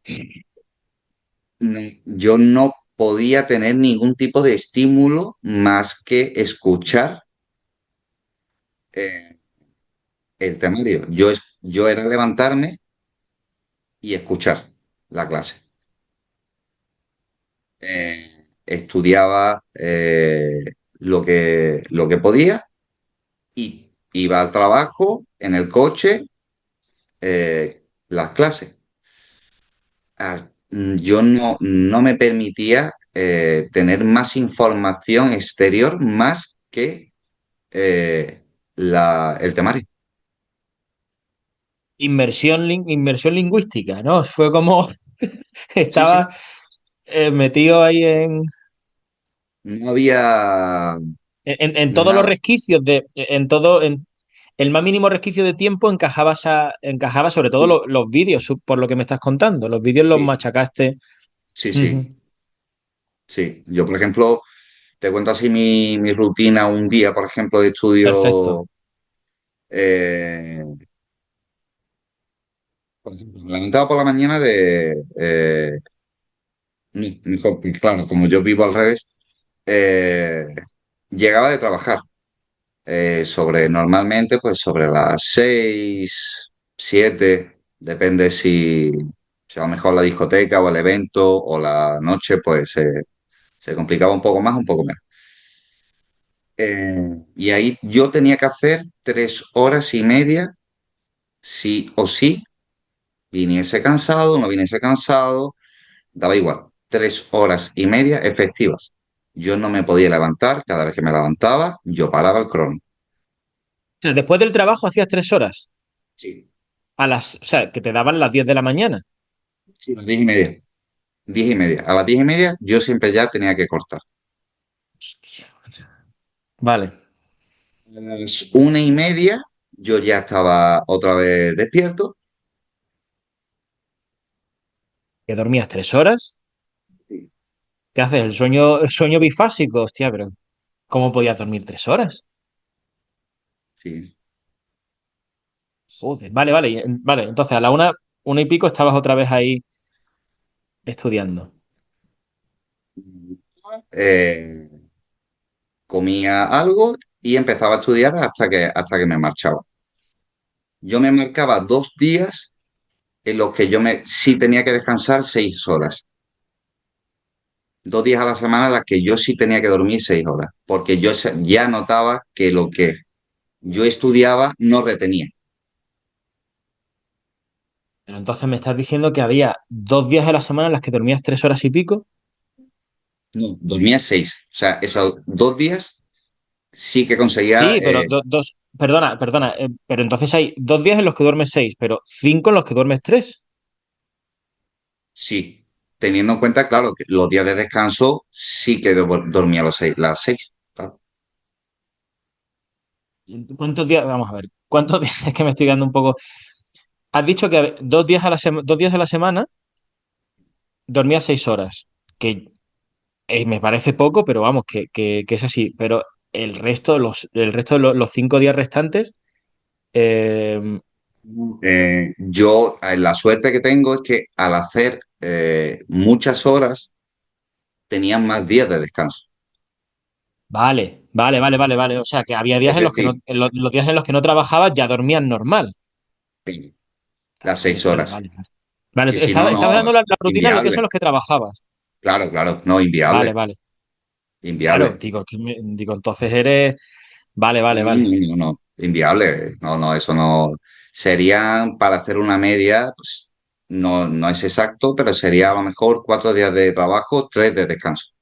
yo no podía tener ningún tipo de estímulo más que escuchar eh, el temario. Yo era levantarme y escuchar la clase. Eh, Estudiaba lo que podía y iba al trabajo en el coche, las clases. Yo no me permitía tener más información exterior más que el temario. Inmersión lingüística, ¿no? Fue como Sí, sí. estaba metido ahí No había en todos los nada. resquicios en todo, en el más mínimo resquicio de tiempo encajaba sobre todo Sí, los vídeos, por lo que me estás contando. Los vídeos los sí, machacaste. sí, Ujú. sí, sí. Yo, por ejemplo, te cuento así mi rutina un día, por ejemplo, de Perfecto. estudio. eh, por ejemplo, me levantaba por la mañana mejor, claro, como yo vivo al revés, eh, llegaba de trabajar. Normalmente, pues sobre las 6 7 depende si a lo mejor la discoteca o el evento o la noche, pues se complicaba un poco más, un poco menos. Y ahí yo tenía que hacer 3 horas y media, sí o sí, viniese cansado, no viniese cansado, daba igual, 3 horas y media efectivas. Yo no me podía levantar, cada vez que me levantaba, yo paraba el crono. O sea, después del trabajo hacías 3 horas. Sí, O sea, que te daban las 10 de la mañana. sí, las 10 y media. 10 y media. A las 10 y media yo siempre ya tenía que cortar. Hostia. Vale. A las 1 y media yo ya estaba otra vez despierto. ¿Que dormías 3 horas? Sí, ¿Qué haces? El sueño bifásico? Hostia, pero ¿cómo podías dormir 3 horas? sí. Joder. Vale, vale, vale. Entonces a la una y pico estabas otra vez ahí estudiando. Eh, Comía algo y empezaba a estudiar hasta que me marchaba. Yo me marcaba 2 días en los que sí tenía que descansar 6 horas. 2 días a la semana en las que yo sí tenía que dormir 6 horas, porque yo ya notaba que lo que yo estudiaba no retenía. Pero entonces me estás diciendo que había 2 días de la semana en las que dormías 3 horas y pico. No, dormía 6. O sea, esos 2 días sí que conseguía. Sí, pero perdona, perdona, pero entonces hay 2 días en los que duermes 6, pero 5 en los que duermes 3. Sí, teniendo en cuenta, claro, que los días de descanso sí que dormía las 6. Claro. ¿Cuántos días? Vamos a ver. ¿Cuántos días? Es que me estoy quedando un poco. Has dicho que 2 días a la 2 días de la semana dormías 6 horas. Que me parece poco, pero vamos, que es así. Pero el resto de los 5 días restantes, eh, Yo, la suerte que tengo es que al hacer muchas horas, tenía más días de descanso. vale, vale, vale, vale, vale. O sea, que había días Es en los que no, decir, los días en los que no trabajabas ya dormías normal. las Vale, 6 horas. vale, vale. Vale, Sí, sí, no, estaba no, dando la rutina en los días en inviable. los que trabajabas. Claro, claro, no, Vale, inviable, vale. Claro, inviable. digo, digo, entonces eres. Vale, vale, No, vale. no, no, no, inviable. No, no, eso no. Serían, para hacer una media, pues no, no es exacto, pero sería a lo mejor 4 días de trabajo, 3 de descanso.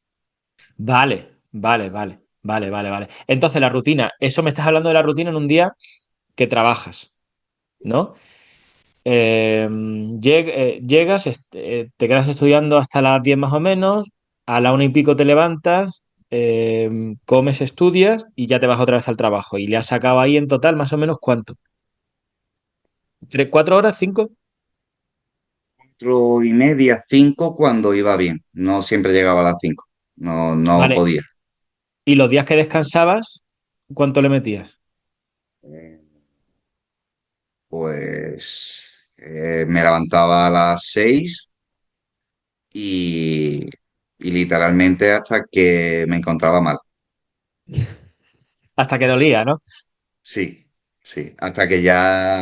Vale, vale, vale, vale, vale, vale. Entonces la rutina, eso me estás hablando de la rutina en un día que trabajas, ¿no? Llegas, te quedas estudiando hasta las 10 más o menos, a la 1 y pico te levantas, comes, estudias y ya te vas otra vez al trabajo. Y le has sacado ahí en total más o menos ¿cuánto? ¿4 horas? ¿5? 4:30, 5 cuando iba bien. No siempre llegaba a las 5. No, no Vale. podía. ¿Y los días que descansabas, cuánto le metías? Eh, Pues me levantaba a las 6 y, y literalmente hasta que me encontraba mal. Hasta que dolía, ¿no? Sí, sí, hasta que ya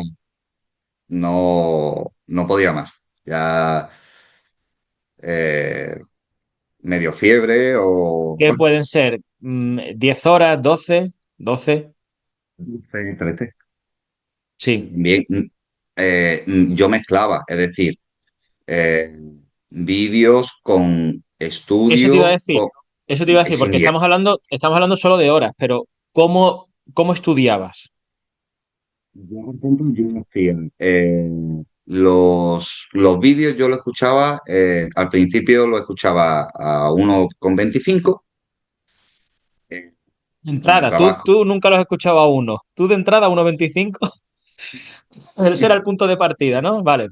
no podía más. Ya eh, medio fiebre o ¿Qué pueden ser? ¿10 horas? ¿12? sí, 13. Sí. Bien, yo mezclaba, es decir, eh, vídeos con Eso te iba a estudio, decir. Eso te iba a decir, sin porque guiar. estamos hablando solo de horas, pero ¿cómo estudiabas? Yo, por ejemplo, yo hacía, los vídeos yo lo escuchaba, al principio lo escuchaba a 1,25 De en el entrada, tú, trabajo. tú nunca los has escuchado a uno. Tú de entrada a 1,25. Ese era el punto de partida, ¿no? Vale.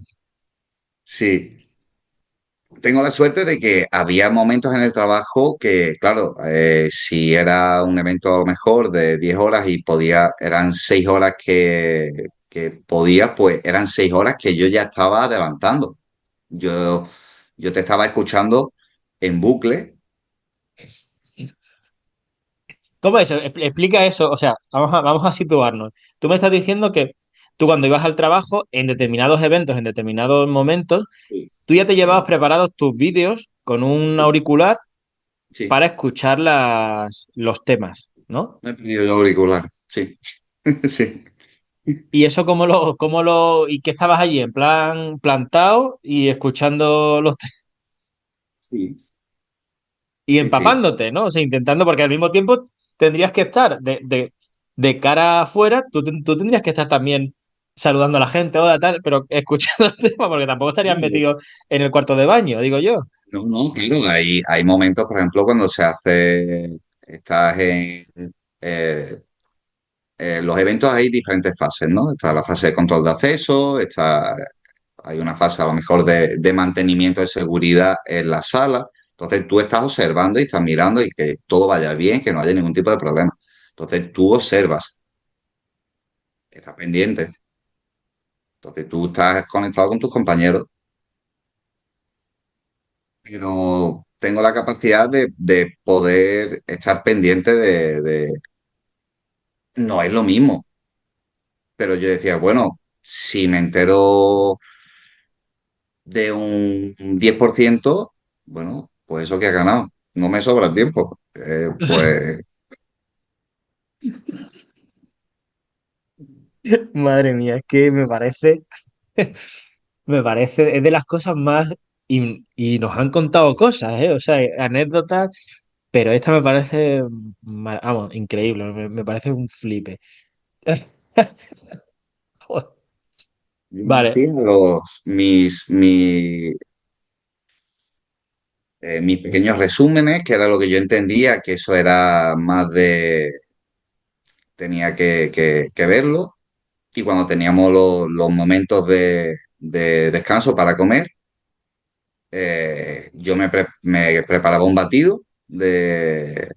Sí, tengo la suerte de que había momentos en el trabajo que, claro, si era un evento a lo mejor de 10 horas y eran 6 horas que podía, pues eran 6 horas que yo ya estaba adelantando. Yo, yo te estaba escuchando en bucle. ¿Cómo es eso? Explica eso. O sea, vamos a situarnos. Tú me estás diciendo que tú cuando ibas al trabajo, en determinados eventos, en determinados momentos, Sí, tú ya te llevabas sí, preparados tus vídeos con un sí, auricular sí. para escuchar los temas, ¿no? Me he perdido el auricular. Sí, sí, ¿Y eso y qué estabas allí? En plan plantado y escuchando sí, y sí, sí. empapándote, ¿no? O sea, intentando, porque al mismo tiempo tendrías que estar de cara afuera, tú tendrías que estar también saludando a la gente, hola, tal, pero escuchando el tema, porque tampoco estarías metido en el cuarto de baño, digo yo. No, no, claro, hay momentos, por ejemplo, cuando estás eh, los eventos hay diferentes fases, ¿no? Está la fase de control de acceso, hay una fase a lo mejor de mantenimiento de seguridad en la sala. Entonces tú estás observando y estás mirando y que todo vaya bien, que no haya ningún tipo de problema. Entonces tú observas, estás pendiente. Entonces tú estás conectado con tus compañeros, pero tengo la capacidad de poder estar pendiente No es lo mismo, pero yo decía, bueno, si me entero de un 10%, bueno, pues eso que ha ganado. No me sobra el tiempo. Pues Madre mía, es que me parece, es de las cosas más, y nos han contado cosas, ¿eh? O sea, anécdotas, pero esta me parece, vamos, increíble, me parece un flipe. Joder. yo Vale, hacía mis pequeños resúmenes, que era lo que yo entendía, que eso era más de, tenía que verlo. Y cuando teníamos los momentos de descanso para comer, yo me preparaba un batido de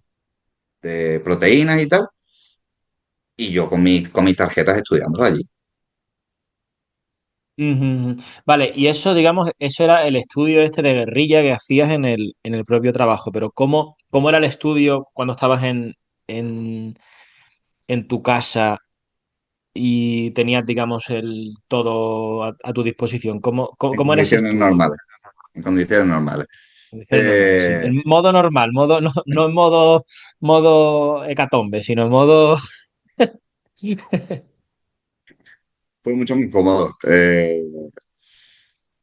proteínas y tal, y yo con mis tarjetas estudiando allí. Ujú, ujú. Vale, y eso, digamos, eso era el estudio este de guerrilla que hacías en el propio trabajo, pero ¿cómo era el estudio cuando estabas en, en tu casa y tenías, digamos, el todo a tu disposición? En Cómo era ese condiciones estudio? normales, en condiciones normales. Condiciones normales, sí. Eh, En modo normal, no en modo hecatombe, sino en modo... Fue mucho más cómodo.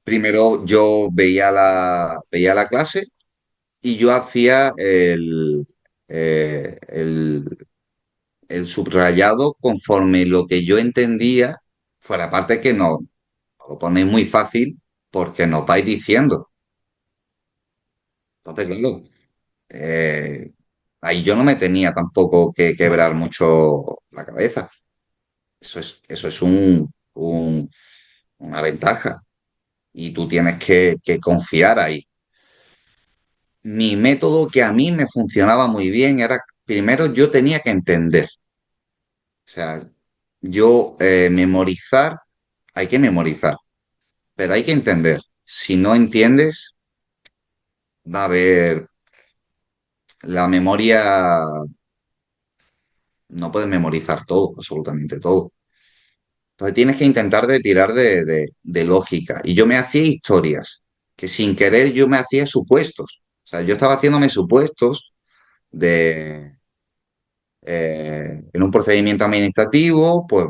Primero yo veía la clase y yo hacía el el subrayado conforme lo que yo entendía, fuera parte que no lo ponéis muy fácil porque nos vais diciendo. Entonces, claro, eh, ahí yo no me tenía tampoco que quebrar mucho la cabeza. Eso es una ventaja y tú tienes que confiar ahí. Mi método que a mí me funcionaba muy bien era, primero yo tenía que entender. O sea, yo memorizar, hay que memorizar, pero hay que entender. Si no entiendes, va a haber la memoria, no puedes memorizar todo, absolutamente todo. Entonces tienes que intentar de tirar de lógica. Y yo me hacía historias, que sin querer yo me hacía supuestos. O sea, yo estaba haciéndome supuestos de, en un procedimiento administrativo, pues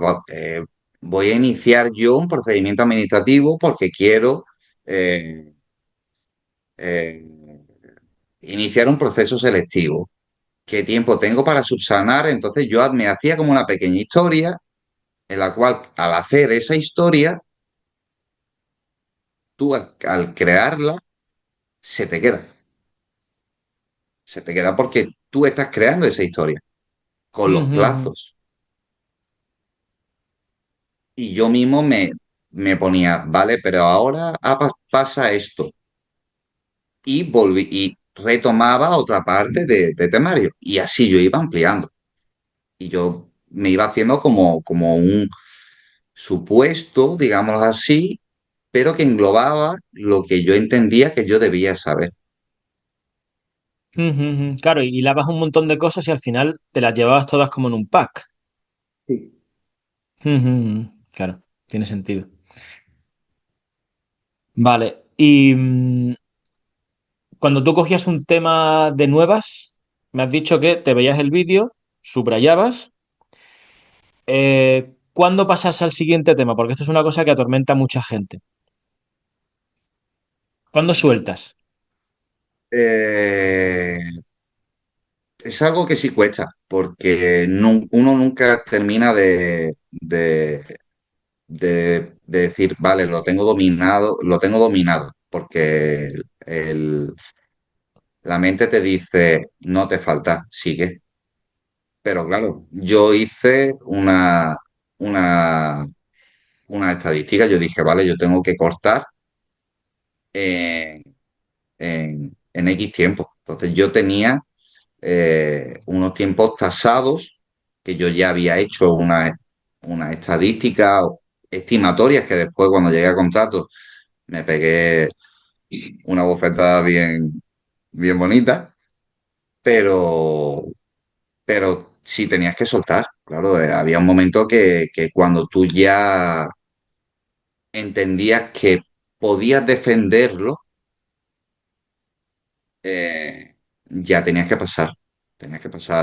voy a iniciar yo un procedimiento administrativo porque quiero eh, eh, iniciar un proceso selectivo. ¿Qué tiempo tengo para subsanar? Entonces yo me hacía como una pequeña historia en la cual al hacer esa historia, tú al crearla, se te queda. Se te queda porque tú estás creando esa historia con los Ujú, ujú. plazos. Y yo mismo me ponía, vale, pero ahora pasa esto. Y volví y retomaba otra parte de temario. Y así yo iba ampliando. Y yo me iba haciendo como un supuesto, digamos así, pero que englobaba lo que yo entendía que yo debía saber. Ujú, ujú. Claro, y hilabas un montón de cosas y al final te las llevabas todas como en un pack. Sí. Ujú, ujú. Claro, tiene sentido. Vale, y cuando tú cogías un tema de nuevas, me has dicho que te veías el vídeo, subrayabas. ¿Cuándo pasas al siguiente tema? Porque esto es una cosa que atormenta a mucha gente. ¿Cuándo sueltas? Eh, es algo que sí cuesta, porque uno nunca termina de decir, vale, lo tengo dominado, porque el, la mente te dice, no te falta, sigue. Pero claro, yo hice una, una estadística, yo dije, vale, yo tengo que cortar en, en X tiempo. Entonces yo tenía unos tiempos tasados que yo ya había hecho una estadística estimatorias que después cuando llegué a contratos me pegué una bofetada bien bonita, pero, pero sí tenías que soltar. Claro, había un momento que cuando tú ya entendías que podías defenderlo, ya tenías que pasar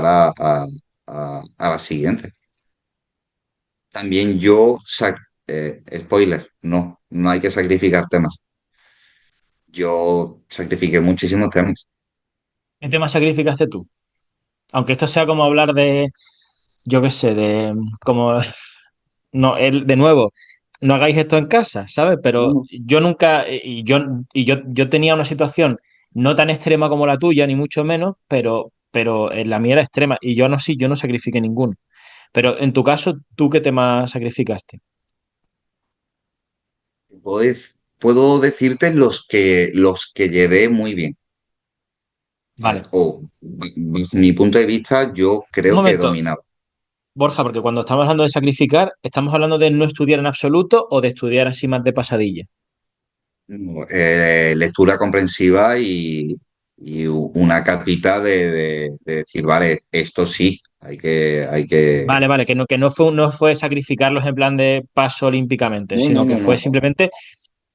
a la siguiente. También spoiler, no hay que sacrificar temas. Yo sacrifiqué muchísimos temas. ¿Qué tema sacrificaste tú? Aunque esto sea como hablar de, yo qué sé, de como no, de nuevo, no hagáis esto en casa, ¿sabes? Pero Bueno, yo nunca, y yo tenía una situación no tan extrema como la tuya, ni mucho menos, pero la mía era extrema y yo no, sí, yo no sacrifiqué ninguno. Pero en tu caso, ¿tú qué tema sacrificaste? Puedo decirte los que llevé muy bien. Vale, Desde mi punto de vista, yo un creo que he momento, dominado. Borja, porque cuando estamos hablando de sacrificar, ¿estamos hablando de no estudiar en absoluto o de estudiar así más de pasadilla? No, lectura comprensiva y una capita de decir, vale, esto sí, hay que... Vale, vale, que no fue sacrificarlos en plan de paso olímpicamente, No, sino no, que no, fue no. simplemente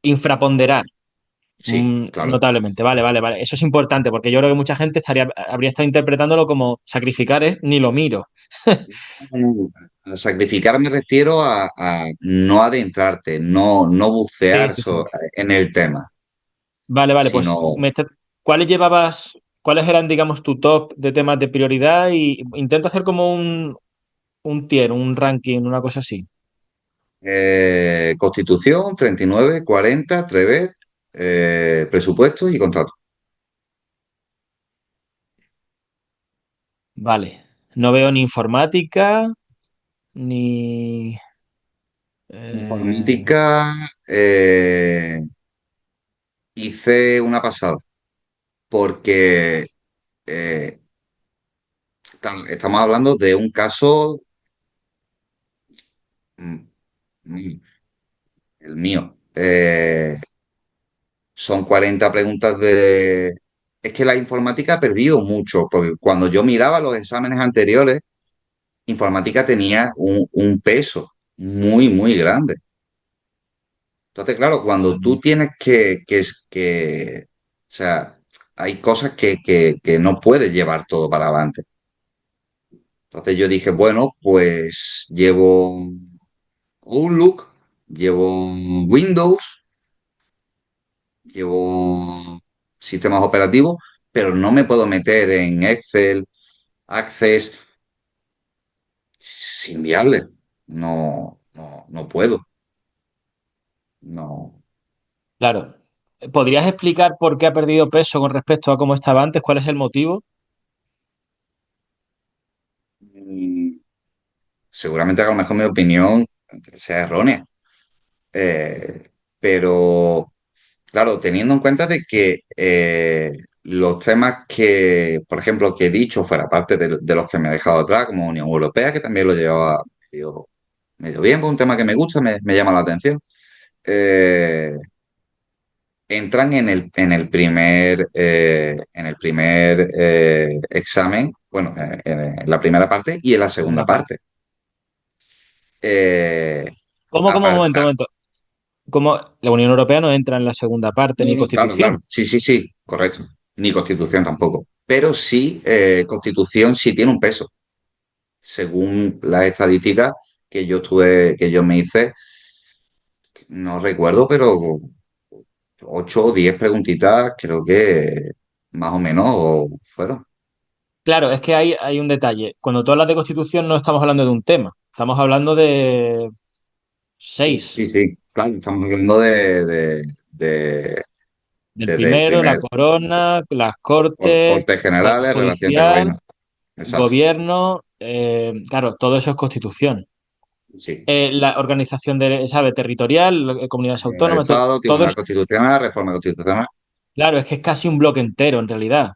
infraponderar Sí, claro. notablemente. Vale, vale, vale. Eso es importante porque yo creo que mucha gente habría estado interpretándolo como sacrificar es ni lo miro. A sacrificar me refiero a no adentrarte, no Sí, bucear sí, sí. en el tema, Vale, vale, pues sino ¿cuáles llevabas, cuáles eran, digamos, tu top de temas de prioridad? Y intenta hacer como un tier, un ranking, una cosa así. Constitución, 39, 40, Trevet, presupuestos y contratos. Vale. No veo ni informática, ni... eh, Informática, hice una pasada, porque eh, claro, estamos hablando de un caso, mm, mm, el mío. Son 40 preguntas de... Es que la informática ha perdido mucho, porque cuando yo miraba los exámenes anteriores, informática tenía un peso muy grande. Entonces, claro, cuando tú Totalmente. tienes o sea, hay cosas que no puedes llevar todo para adelante. Entonces yo dije, bueno, pues llevo Outlook, llevo Windows, llevo sistemas operativos, pero no me puedo meter en Excel, Access, es inviable. No puedo. No. Claro. ¿Podrías explicar por qué ha perdido peso con respecto a cómo estaba antes? ¿Cuál es el motivo? Mm, Seguramente a lo mejor mi opinión sea errónea. Eh, pero, claro, teniendo en cuenta de que los temas que, por ejemplo, que he dicho, fuera parte de los que me he dejado atrás, como Unión Europea, que también lo llevaba medio, medio bien, pues un tema que me gusta, me llama la atención, eh, entran en el primer examen, bueno, en la primera parte y en la segunda Segunda parte. parte. Eh, ¿Cómo, un momento, un momento? ¿Cómo la Unión Europea no entra en la segunda parte No, ni no, claro, claro. Constitución? Sí, sí, sí, correcto. Ni Constitución tampoco. Pero sí, Constitución sí tiene un peso. Según las estadísticas que yo me hice, no recuerdo, pero 8 o 10 preguntitas creo que más o menos fueron. Claro, es que hay un detalle. Cuando tú hablas de Constitución no estamos hablando de un tema, estamos hablando de seis. Sí, sí, claro, estamos hablando Del desde el primero, la primer corona, las cortes, Cortes Poder Generales, relación entre Judicial, gobierno. Exacto. gobierno, claro, todo eso es Constitución. Sí. La organización de, ¿sabe? Territorial, comunidades El autónomas, Estado, todo Tribunal eso. Constitucional, reforma constitucional. Claro, es que es casi un bloque entero en realidad.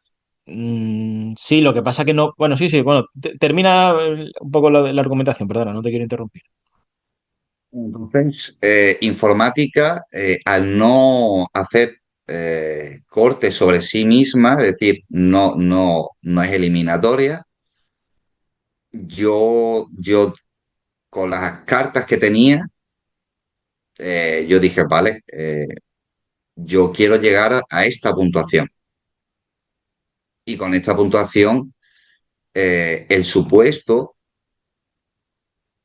Sí, lo que pasa que no. Bueno, sí, sí, bueno, termina un poco la argumentación, perdona, no te quiero interrumpir. Entonces, informática, al no hacer corte sobre sí misma, es decir, no es eliminatoria, yo con las cartas que tenía, yo dije, vale, yo quiero llegar a esta puntuación. Y con esta puntuación, el supuesto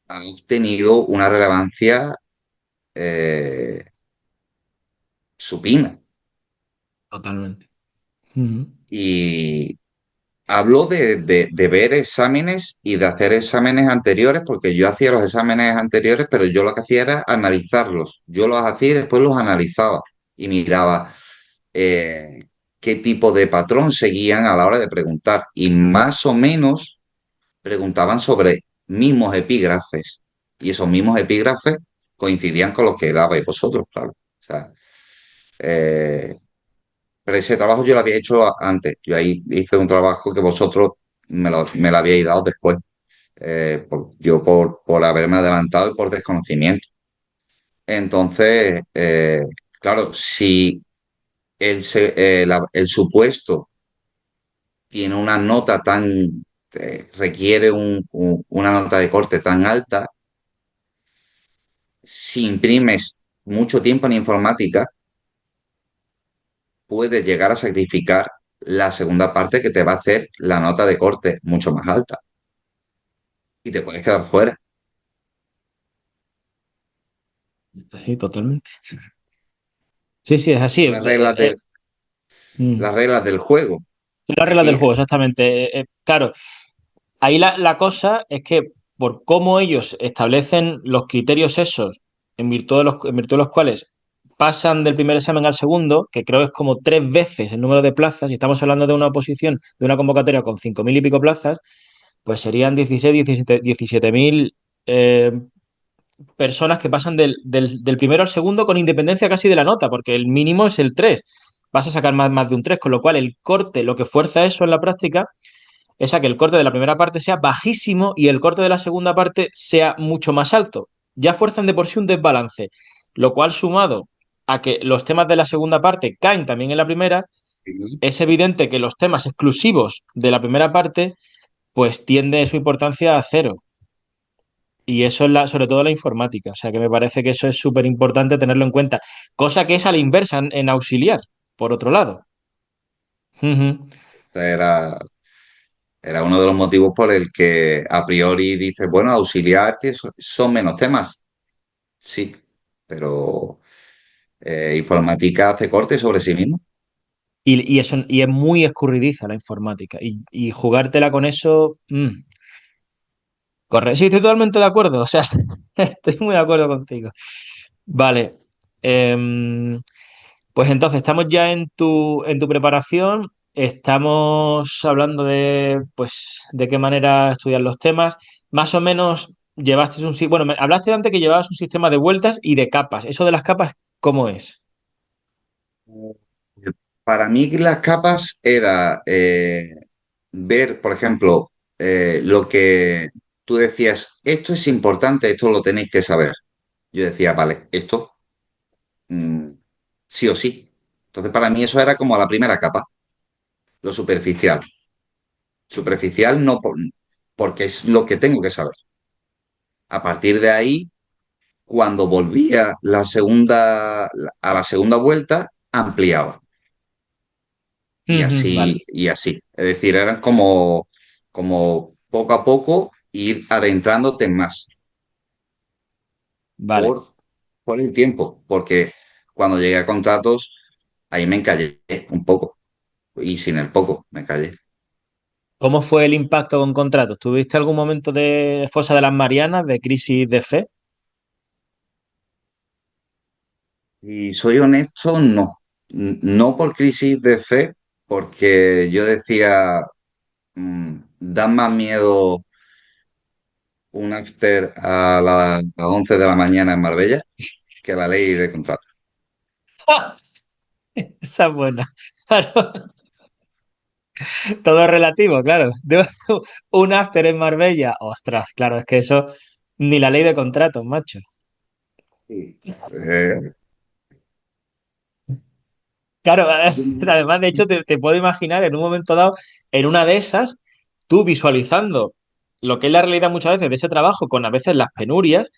ha obtenido una relevancia eh, supina. Totalmente. Ujú. Y, hablo de ver exámenes y de hacer exámenes anteriores, porque yo hacía los exámenes anteriores, pero yo lo que hacía era analizarlos. Yo los hacía y después los analizaba y miraba eh, qué tipo de patrón seguían a la hora de preguntar. Y más o menos preguntaban sobre mismos epígrafes. Y esos mismos epígrafes coincidían con los que dabais vosotros, claro. O sea, eh, pero ese trabajo yo lo había hecho antes. Yo ahí hice un trabajo que vosotros me lo habíais dado después. Yo por haberme adelantado y por desconocimiento. Entonces, claro, si el supuesto tiene una nota tan, requiere una nota de corte tan alta, si imprimes mucho tiempo en informática, puedes llegar a sacrificar la segunda parte que te va a hacer la nota de corte mucho más alta y te puedes quedar fuera. Sí, totalmente. Sí, sí, es así. Son Mm. las reglas del juego. Son las reglas del Aquí, juego, exactamente. Claro, ahí la cosa es que por cómo ellos establecen los criterios esos, en virtud de los cuales pasan del primer examen al segundo, que creo que es como 3 veces el número de plazas, y estamos hablando de una oposición, de una convocatoria con 5.000 y pico plazas, pues serían 17.000 personas que pasan del primero al segundo con independencia casi de la nota, porque el mínimo es el 3. Vas a sacar más de un 3, con lo cual el corte, lo que fuerza eso en la práctica es a que el corte de la primera parte sea bajísimo y el corte de la segunda parte sea mucho más alto. Ya fuerzan de por sí un desbalance, lo cual sumado a que los temas de la segunda parte caen también en la primera, es evidente que los temas exclusivos de la primera parte pues tiende su importancia a cero. Y eso es sobre todo la informática. O sea que me parece que eso es súper importante tenerlo en cuenta. Cosa que es a la inversa en auxiliar, por otro lado. Ujú. era, era uno de los motivos por el que a priori dices, bueno, auxiliar que son menos temas. Sí, pero informática hace corte sobre sí mismo. Y es muy escurridiza la informática. Y jugártela con eso. Correcto. Sí, estoy totalmente de acuerdo. O sea, estoy muy de acuerdo contigo. Vale. Em, pues entonces, estamos ya en tu preparación. Estamos hablando de, pues, de qué manera estudiar los temas. Más o menos llevaste bueno, me hablaste antes que llevabas un sistema de vueltas y de capas. Eso de las capas, ¿cómo es? Para mí las capas era ver, por ejemplo, lo que tú decías, esto es importante, esto lo tenéis que saber. Yo decía, vale, esto mm, sí o sí. Entonces para mí eso era como la primera capa, lo superficial. Superficial no porque es lo que tengo que saber. A partir de ahí, cuando volvía a la segunda vuelta, ampliaba. Ujú, vale, Y así. Es decir, eran como, como poco a poco ir adentrándote más vale. por, por el tiempo, porque cuando llegué a contratos, ahí me encallé un poco, y sin el poco, me callé. ¿Cómo fue el impacto con contratos? ¿Tuviste algún momento de fosa de las Marianas, de crisis de fe? Y soy honesto, no. No por crisis de fe, porque yo decía, da más miedo un after a las 11 de la mañana en Marbella que la ley de contratos. Esa es buena. Claro, todo es relativo, claro. Un after en Marbella, ostras, claro, es que eso ni la ley de contratos, macho. Sí. Eh, Claro, además, de hecho, te puedo imaginar en un momento dado, en una de esas, tú visualizando lo que es la realidad muchas veces de ese trabajo, con a veces las penurias,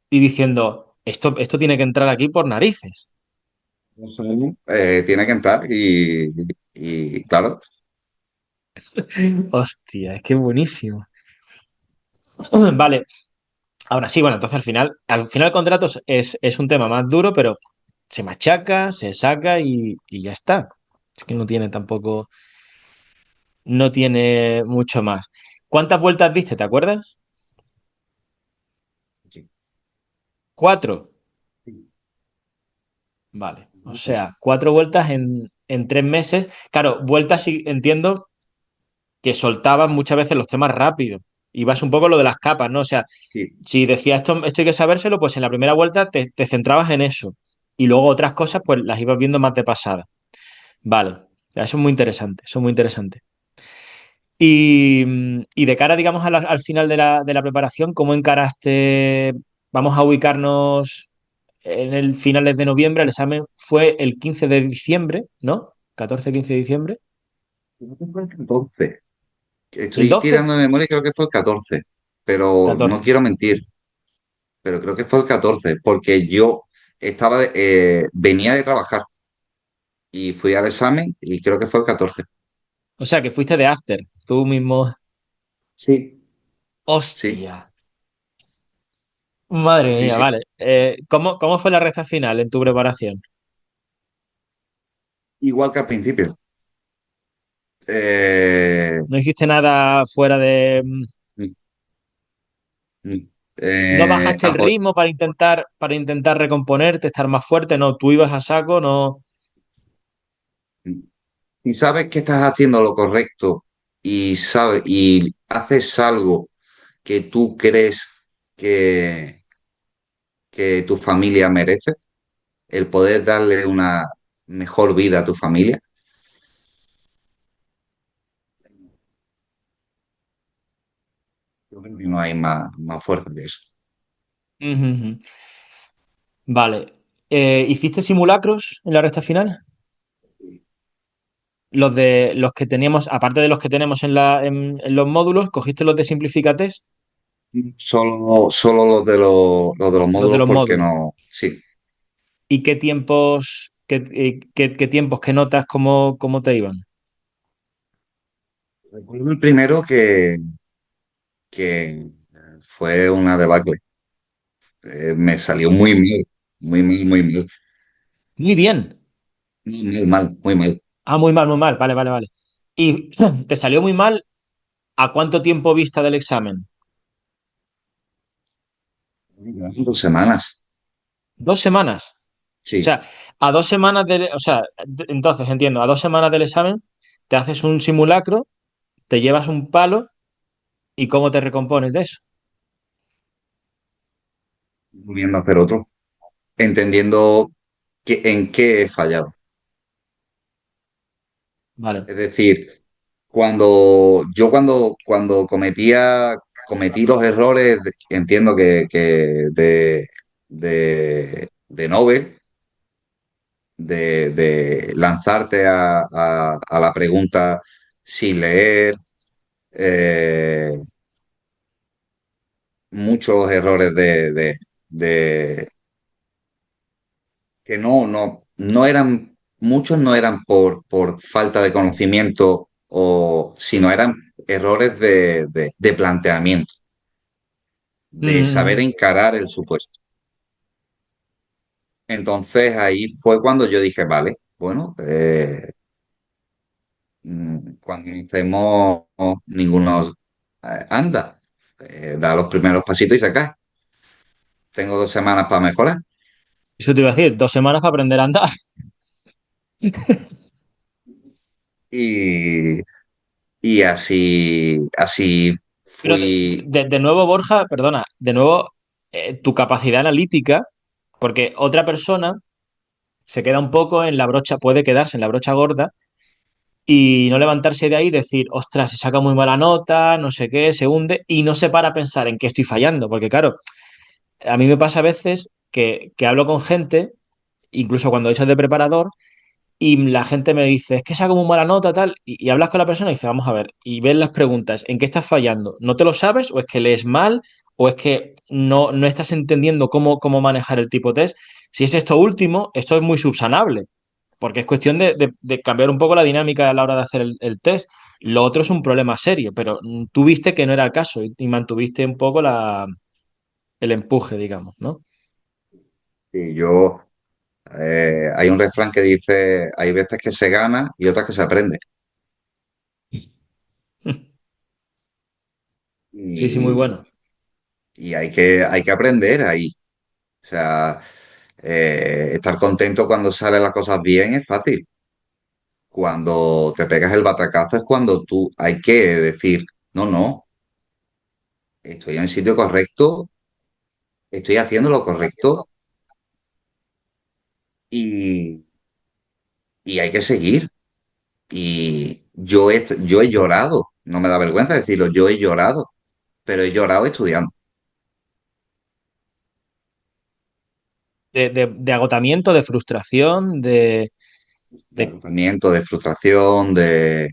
y diciendo, esto tiene que entrar aquí por narices. tiene que entrar y claro, Hostia, es que buenísimo. Vale, ahora sí, bueno, entonces al final contratos es un tema más duro, pero se machaca, se saca y ya está. Es que no tiene tampoco, no tiene mucho más. ¿Cuántas vueltas diste, te acuerdas? sí, 4. Vale. O sea, 4 vueltas en 3 meses. Claro, vueltas sí entiendo que soltabas muchas veces los temas rápido. Y vas un poco lo de las capas, ¿no? O sea, Sí, si decías esto hay que sabérselo, pues en la primera vuelta te centrabas en eso. Y luego otras cosas, pues las ibas viendo más de pasada. Vale, eso es muy interesante, eso es muy interesante. Y de cara, digamos, al final de la preparación, ¿cómo encaraste? Vamos a ubicarnos en el finales de noviembre. El examen fue el 15 de diciembre, ¿no? 14-15 de diciembre. creo que fue el 14. ¿El Estoy 12? tirando de memoria y creo que fue el 14, pero no 14. quiero mentir, pero creo que fue el 14, porque yo venía de trabajar y fui al examen y creo que fue el 14. O sea, que fuiste de after, tú mismo. Sí, sí, Hostia. Madre sí, mía, sí. vale. ¿Cómo fue la recta final en tu preparación? Igual que al principio. Eh, ¿No hiciste nada fuera de... mm, mm, ¿No bajaste el apo- ritmo para intentar recomponerte, estar más fuerte? No, tú ibas a saco, no... Si sabes que estás haciendo lo correcto y haces algo que tú crees que, que tu familia merece, el poder darle una mejor vida a tu familia, yo creo que no hay más fuerza que eso. Ujú, ujú. Vale. ¿Hiciste simulacros en la recta final? Los que teníamos, aparte de los que tenemos en los módulos, ¿cogiste los de Simplifica Test? Solo los de los Los de módulos los porque módulos. no, sí. ¿Y qué tiempos, qué tiempos, qué notas, cómo te iban? Recuerdo el primero que fue una debacle. Me salió muy mal, muy mal, muy mal. Muy bien. Muy mal, muy mal. Ah, muy mal, muy mal. Vale, vale, vale. ¿Y te salió muy mal? ¿A cuánto tiempo vista del examen? 2 semanas. 2 semanas. O Sí. sea, a 2 semanas o sea, entonces entiendo, a 2 semanas del examen te haces un simulacro, te llevas un palo y cómo te recompones de eso. Volviendo a hacer otro. Entendiendo en qué he fallado. Vale. Es decir, cuando cometí los errores, entiendo que de Nobel, de lanzarte a la pregunta sin leer, eh, muchos errores de que no eran, muchos no eran por falta de conocimiento, sino eran errores de planteamiento, de saber Mm, encarar el supuesto. Entonces ahí fue cuando yo dije, vale, bueno, cuando no hacemos ninguno anda, da los primeros pasitos y se cae. Tengo 2 semanas para mejorar. eso te iba a decir, 2 semanas para aprender a andar. Y, y así Pero fui. de nuevo, Borja, perdona, de nuevo, tu capacidad analítica, porque otra persona se queda un poco en la brocha, puede quedarse en la brocha gorda y no levantarse de ahí y decir, ostras, se saca muy mala nota, no sé qué, se hunde y no se para a pensar en qué estoy fallando, porque claro, a mí me pasa a veces que hablo con gente, incluso cuando he hecho de preparador, y la gente me dice, es que saco muy mala nota, tal, y hablas con la persona y dices, vamos a ver, y ves las preguntas, ¿en qué estás fallando? ¿No te lo sabes? ¿O es que lees mal? ¿O es que no estás entendiendo cómo manejar el tipo test? Si es esto último, esto es muy subsanable, porque es cuestión de cambiar un poco la dinámica a la hora de hacer el test. Lo otro es un problema serio, pero tú viste que no era el caso y mantuviste un poco el empuje, digamos, ¿no? Y hay un refrán que dice, hay veces que se gana y otras que se aprende. Sí, sí, muy Y, bueno. y hay que aprender ahí. O sea, estar contento cuando salen las cosas bien es fácil. cuando te pegas el batacazo es cuando tú hay que decir, no, no, estoy en el sitio correcto, estoy haciendo lo correcto y, y hay que seguir. Y yo he llorado, no me da vergüenza decirlo, yo he llorado, pero he llorado estudiando. De agotamiento, de frustración, De de agotamiento, de frustración, de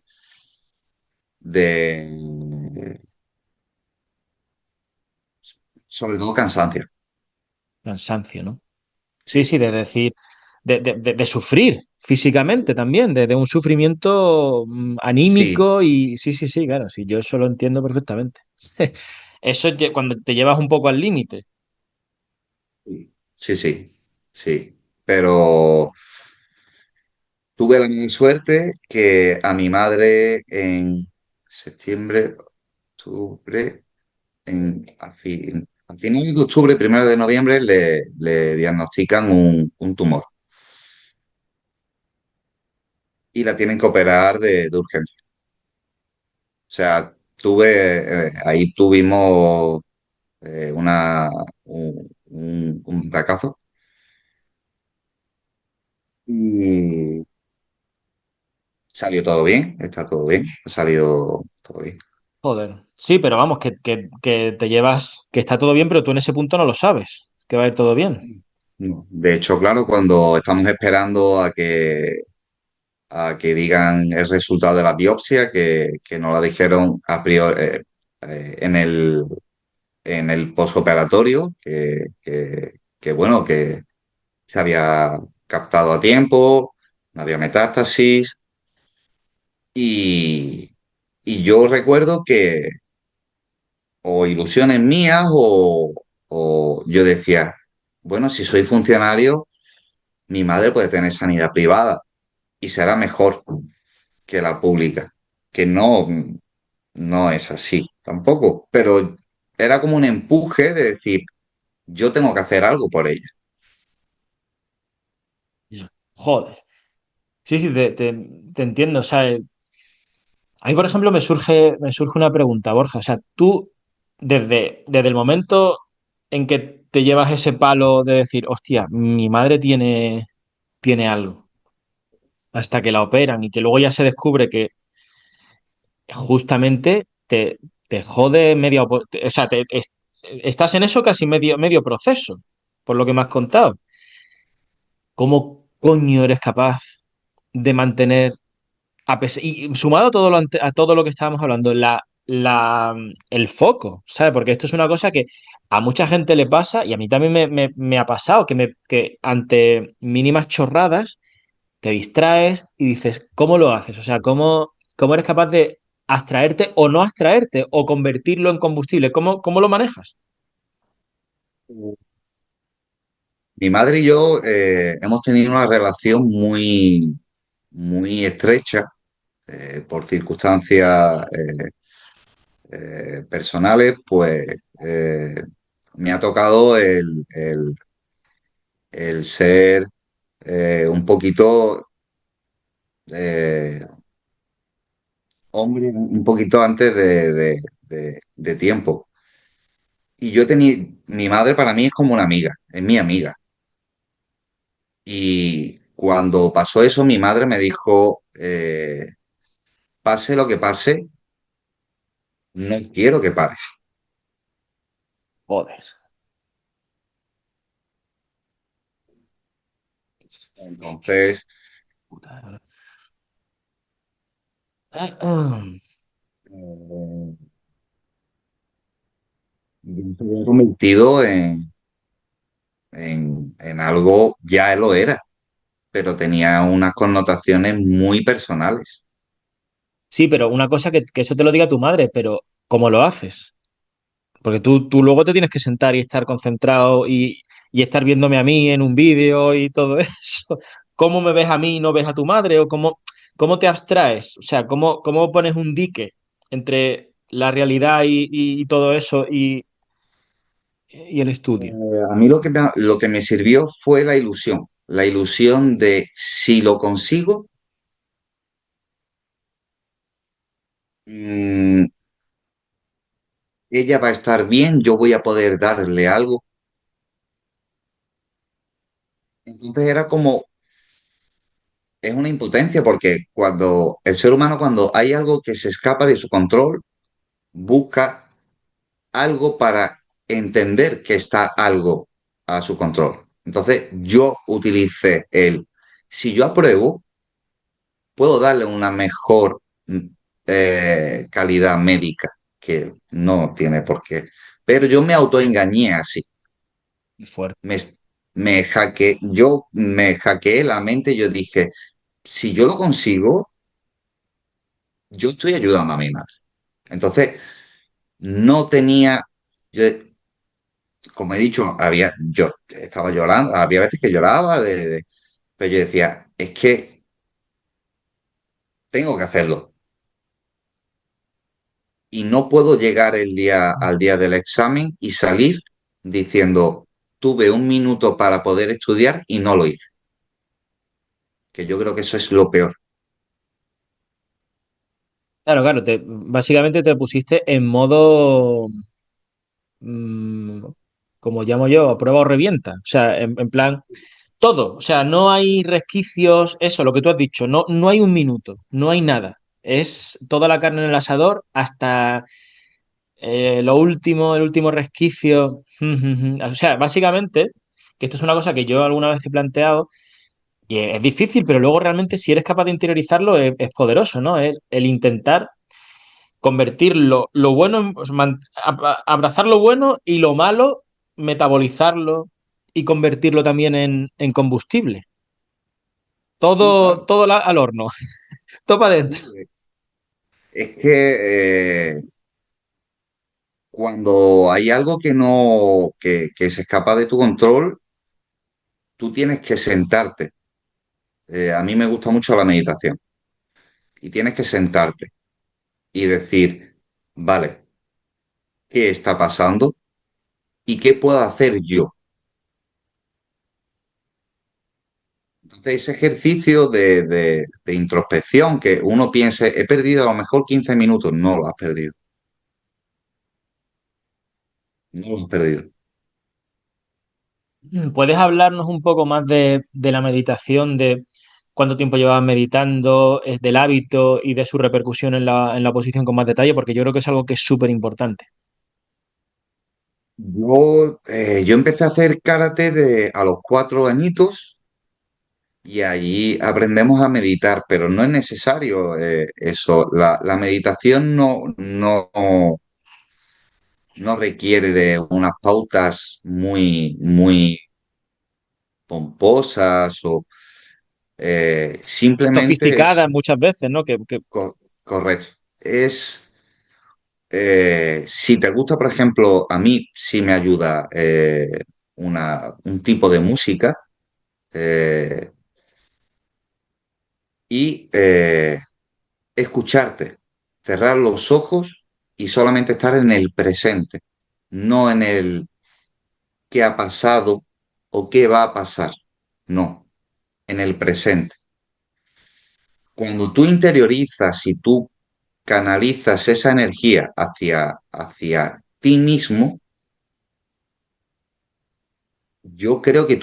sobre todo cansancio. cansancio, ¿no? Sí, Sí, sí, de decir, de sufrir físicamente también, de un sufrimiento sí, anímico y sí, sí, sí, claro, sí, yo eso lo entiendo perfectamente. Eso es cuando te llevas un poco al límite. sí, sí, sí, sí. Pero tuve la mala suerte que a mi madre en septiembre, octubre, a finales de octubre, primero de noviembre, le diagnostican un tumor y la tienen que operar de urgencia. O sea, ahí tuvimos un fracaso y salió todo bien, está todo bien, ha salido todo bien. Joder. Sí, pero vamos, que te llevas, que está todo bien, pero tú en ese punto no lo sabes, que va a ir todo bien. No. De hecho, claro, cuando estamos esperando a que digan el resultado de la biopsia, que nos la dijeron a priori en el posoperatorio, que bueno, que se había captado a tiempo, no había metástasis, y, y yo recuerdo que o ilusiones mías o yo decía, bueno, si soy funcionario, mi madre puede tener sanidad privada y será mejor que la pública, que no es así tampoco, pero era como un empuje de decir, yo tengo que hacer algo por ella. Ya. Joder. Sí, sí, te entiendo. O sea, a mí, por ejemplo, me surge una pregunta, Borja. O sea, tú, desde el momento en que te llevas ese palo de decir, hostia, mi madre tiene algo, hasta que la operan y que luego ya se descubre que justamente te jode medio, o sea, estás en eso casi medio proceso, por lo que me has contado. ¿Cómo coño eres capaz de mantener, y sumado a a todo lo que estábamos hablando, el foco, ¿sabes? Porque esto es una cosa que a mucha gente le pasa y a mí también me ha pasado, que ante mínimas chorradas te distraes y dices, ¿cómo lo haces? O sea, ¿cómo eres capaz de abstraerte o no abstraerte o convertirlo en combustible? ¿Cómo lo manejas? Mi madre y yo hemos tenido una relación muy estrecha por circunstancias personales, pues me ha tocado el ser un poquito eh, hombre, un poquito antes de tiempo. Y yo tenía, mi madre para mí es como una amiga, es mi amiga. Y cuando pasó eso, mi madre me dijo, pase lo que pase, no quiero que pares. Joder. Entonces, Puta. Ah, ah. eh, yo se había convertido en algo, ya lo era, pero tenía unas connotaciones muy personales. Sí, pero una cosa que eso te lo diga tu madre, pero ¿cómo lo haces? Porque tú luego te tienes que sentar y estar concentrado y estar viéndome a mí en un vídeo y todo eso. ¿Cómo me ves a mí y no ves a tu madre? ¿O cómo te abstraes? O sea, ¿cómo pones un dique entre la realidad y todo eso y el estudio? A mí lo que me sirvió fue la ilusión de si lo consigo, mm, ella va a estar bien, yo voy a poder darle algo. Entonces era como, es una impotencia porque cuando el ser humano, cuando hay algo que se escapa de su control, busca algo para entender que está algo a su control. Entonces yo utilicé si yo apruebo, puedo darle una mejor calidad médica, que no tiene por qué. Pero yo me autoengañé así. Fuerte. Me, yo me hackeé la mente, yo dije, si yo lo consigo, yo estoy ayudando a mi madre. Entonces, no tenía, yo, como he dicho, yo estaba llorando, había veces que lloraba, pero yo decía, es que tengo que hacerlo. Y no puedo llegar al día del examen y salir diciendo, tuve un minuto para poder estudiar y no lo hice. Que yo creo que eso es lo peor. Claro, claro, básicamente te pusiste en modo, mm, como llamo yo, a prueba o revienta. O sea, en plan, todo. O sea, no hay resquicios, eso, lo que tú has dicho, no, no hay un minuto, no hay nada. Es toda la carne en el asador hasta lo último, el último resquicio. O sea, básicamente, que esto es una cosa que yo alguna vez he planteado, y es difícil, pero luego realmente si eres capaz de interiorizarlo es poderoso, ¿no? El intentar convertir lo bueno, abrazar lo bueno y lo malo, metabolizarlo y convertirlo también en combustible. Sí, claro. Todo al horno, todo para adentro. Es que cuando hay algo que no, que se escapa de tu control, tú tienes que sentarte. A mí me gusta mucho la meditación y tienes que sentarte y decir, vale, ¿qué está pasando y qué puedo hacer yo? Entonces, ese ejercicio de introspección que uno piense, he perdido a lo mejor 15 minutos, no lo has perdido, no lo has perdido. ¿Puedes hablarnos un poco más de la meditación, de cuánto tiempo llevabas meditando, es del hábito y de su repercusión en la oposición con más detalle? Porque yo creo que es algo que es súper importante. Yo empecé a hacer karate a los 4 añitos y allí aprendemos a meditar, pero no es necesario eso. La meditación no requiere de unas pautas muy pomposas o simplemente Sofisticada es muchas veces, ¿no? correcto. Si te gusta, por ejemplo, a mí sí me ayuda un tipo de música eh, y escucharte, cerrar los ojos y solamente estar en el presente, no en el qué ha pasado o qué va a pasar, no, en el presente. Cuando tú interiorizas y tú canalizas esa energía hacia ti mismo, yo creo que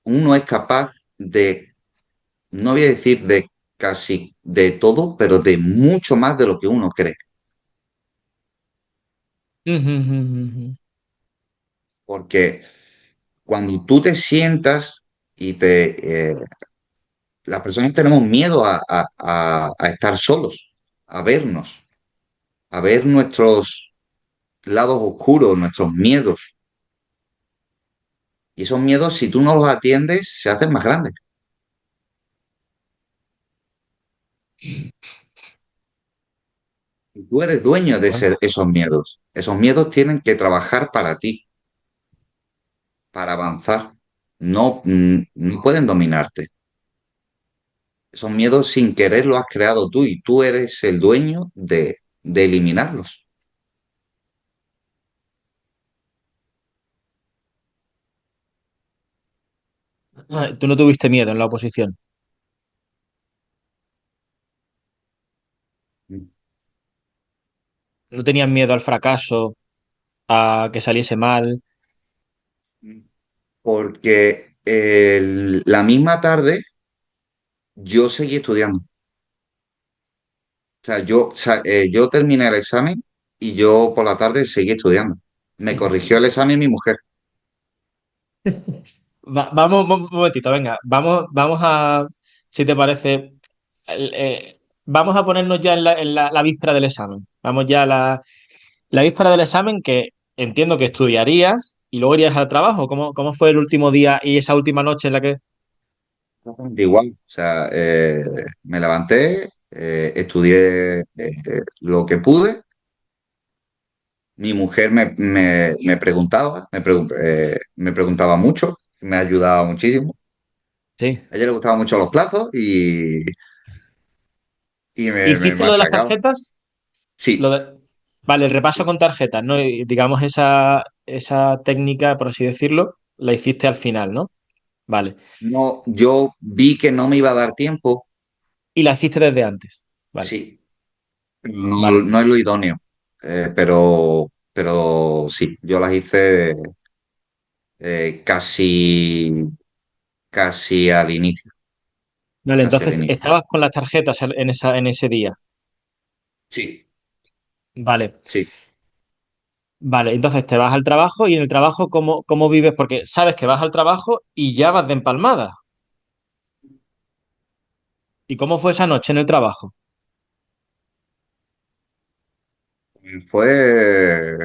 uno es capaz de, no voy a decir de casi de todo, pero de mucho más de lo que uno cree. Porque cuando tú te sientas y las personas tenemos miedo a estar solos, a vernos, a ver nuestros lados oscuros, nuestros miedos. Y esos miedos, si tú no los atiendes, se hacen más grandes. Y tú eres dueño de Bueno. esos miedos. Esos miedos tienen que trabajar para ti, para avanzar. No pueden dominarte. Esos miedos sin querer los has creado tú y tú eres el dueño de eliminarlos. Tú no tuviste miedo en la oposición. ¿No tenías miedo al fracaso, a que saliese mal? Porque la misma tarde yo seguí estudiando. O sea, yo terminé el examen y yo por la tarde seguí estudiando. Me corrigió el examen mi mujer. Vamos, un momentito, venga, vamos a, si te parece, vamos a ponernos ya en la víspera del examen. Vamos ya a la víspera del examen que entiendo que estudiarías y luego irías al trabajo. ¿Cómo fue el último día y esa última noche en la que... Igual. O sea, me levanté, estudié lo que pude. Mi mujer me preguntaba mucho, me ayudaba muchísimo. Sí. A ella le gustaban mucho los plazos y me ¿Hiciste lo de las machacaba. tarjetas? Lo Sí, de... Vale, el repaso sí. con tarjetas, ¿no? Y digamos esa técnica, por así decirlo, la hiciste al final, ¿no? Vale. No, yo vi que no me iba a dar tiempo. Y la hiciste desde antes. Vale, Sí, no, vale. no es lo idóneo. Pero sí, yo las hice casi al inicio. Vale, Casi al entonces inicio. estabas con las tarjetas en ese día. Sí, Vale, sí. vale. Entonces te vas al trabajo y en el trabajo, ¿cómo vives? Porque sabes que vas al trabajo y ya vas de empalmada. ¿Y cómo fue esa noche en el trabajo? Fue,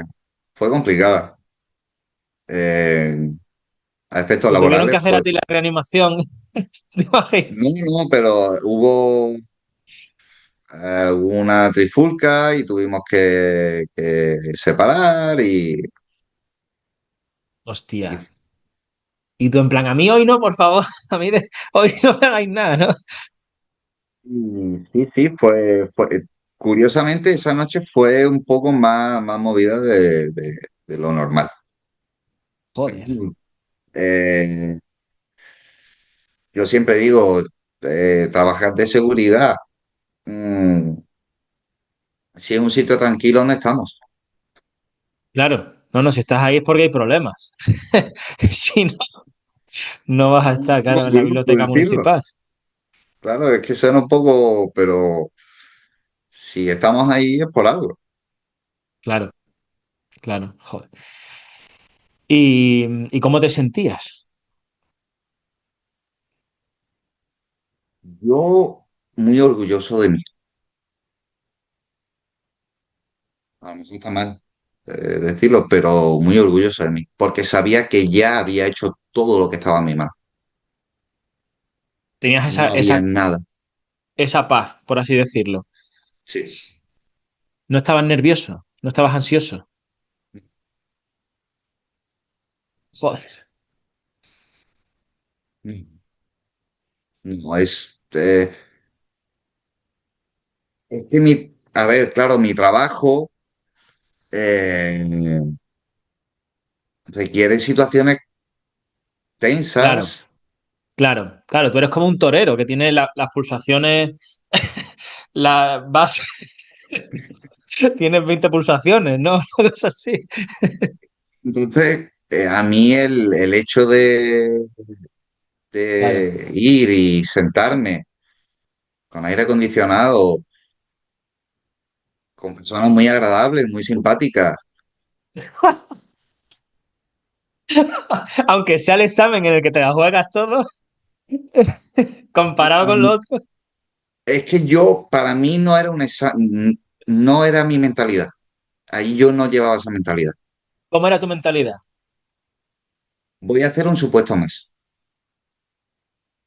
fue complicada. Eh, a efectos ¿Te tuvieron que laborales hacer a fue. ti la reanimación? ¿Te imaginas? No, no, pero hubo una trifulca y tuvimos que separar y Hostia. Y tú en plan, a mí hoy no, por favor, hoy no me hagáis nada, ¿no? sí, sí, curiosamente esa noche fue un poco más movida de lo normal. Joder. Eh, yo siempre digo, trabajar de seguridad, mm, si es un sitio tranquilo, no estamos. Claro, no, si estás ahí es porque hay problemas. Si no, no vas a estar, Lo claro, en la curioso biblioteca decirlo. municipal. Claro, es que suena un poco, pero si estamos ahí es por algo. Claro, claro, joder. ¿Y cómo te sentías? Yo muy orgulloso de mí. A lo mejor está mal decirlo, pero muy orgulloso de mí, porque sabía que ya había hecho todo lo que estaba en mi mano. Tenías esa, No había esa, nada. esa paz, por así decirlo. Sí. No estabas nervioso, no estabas ansioso. Joder, No, es que a ver, claro, mi trabajo eh, requiere situaciones claro, tensas. claro, tú eres como un torero que tiene las pulsaciones, la base, tienes 20 pulsaciones, ¿no? Una cosa así. Entonces, a mí el hecho Claro. de ir y sentarme con aire acondicionado, con personas muy agradables, muy simpáticas. Aunque sea el examen en el que te la juegas todo, comparado con lo otro, Es que para mí no era un examen, no era mi mentalidad. Ahí yo no llevaba esa mentalidad. ¿cómo era tu mentalidad? Voy a hacer un supuesto más.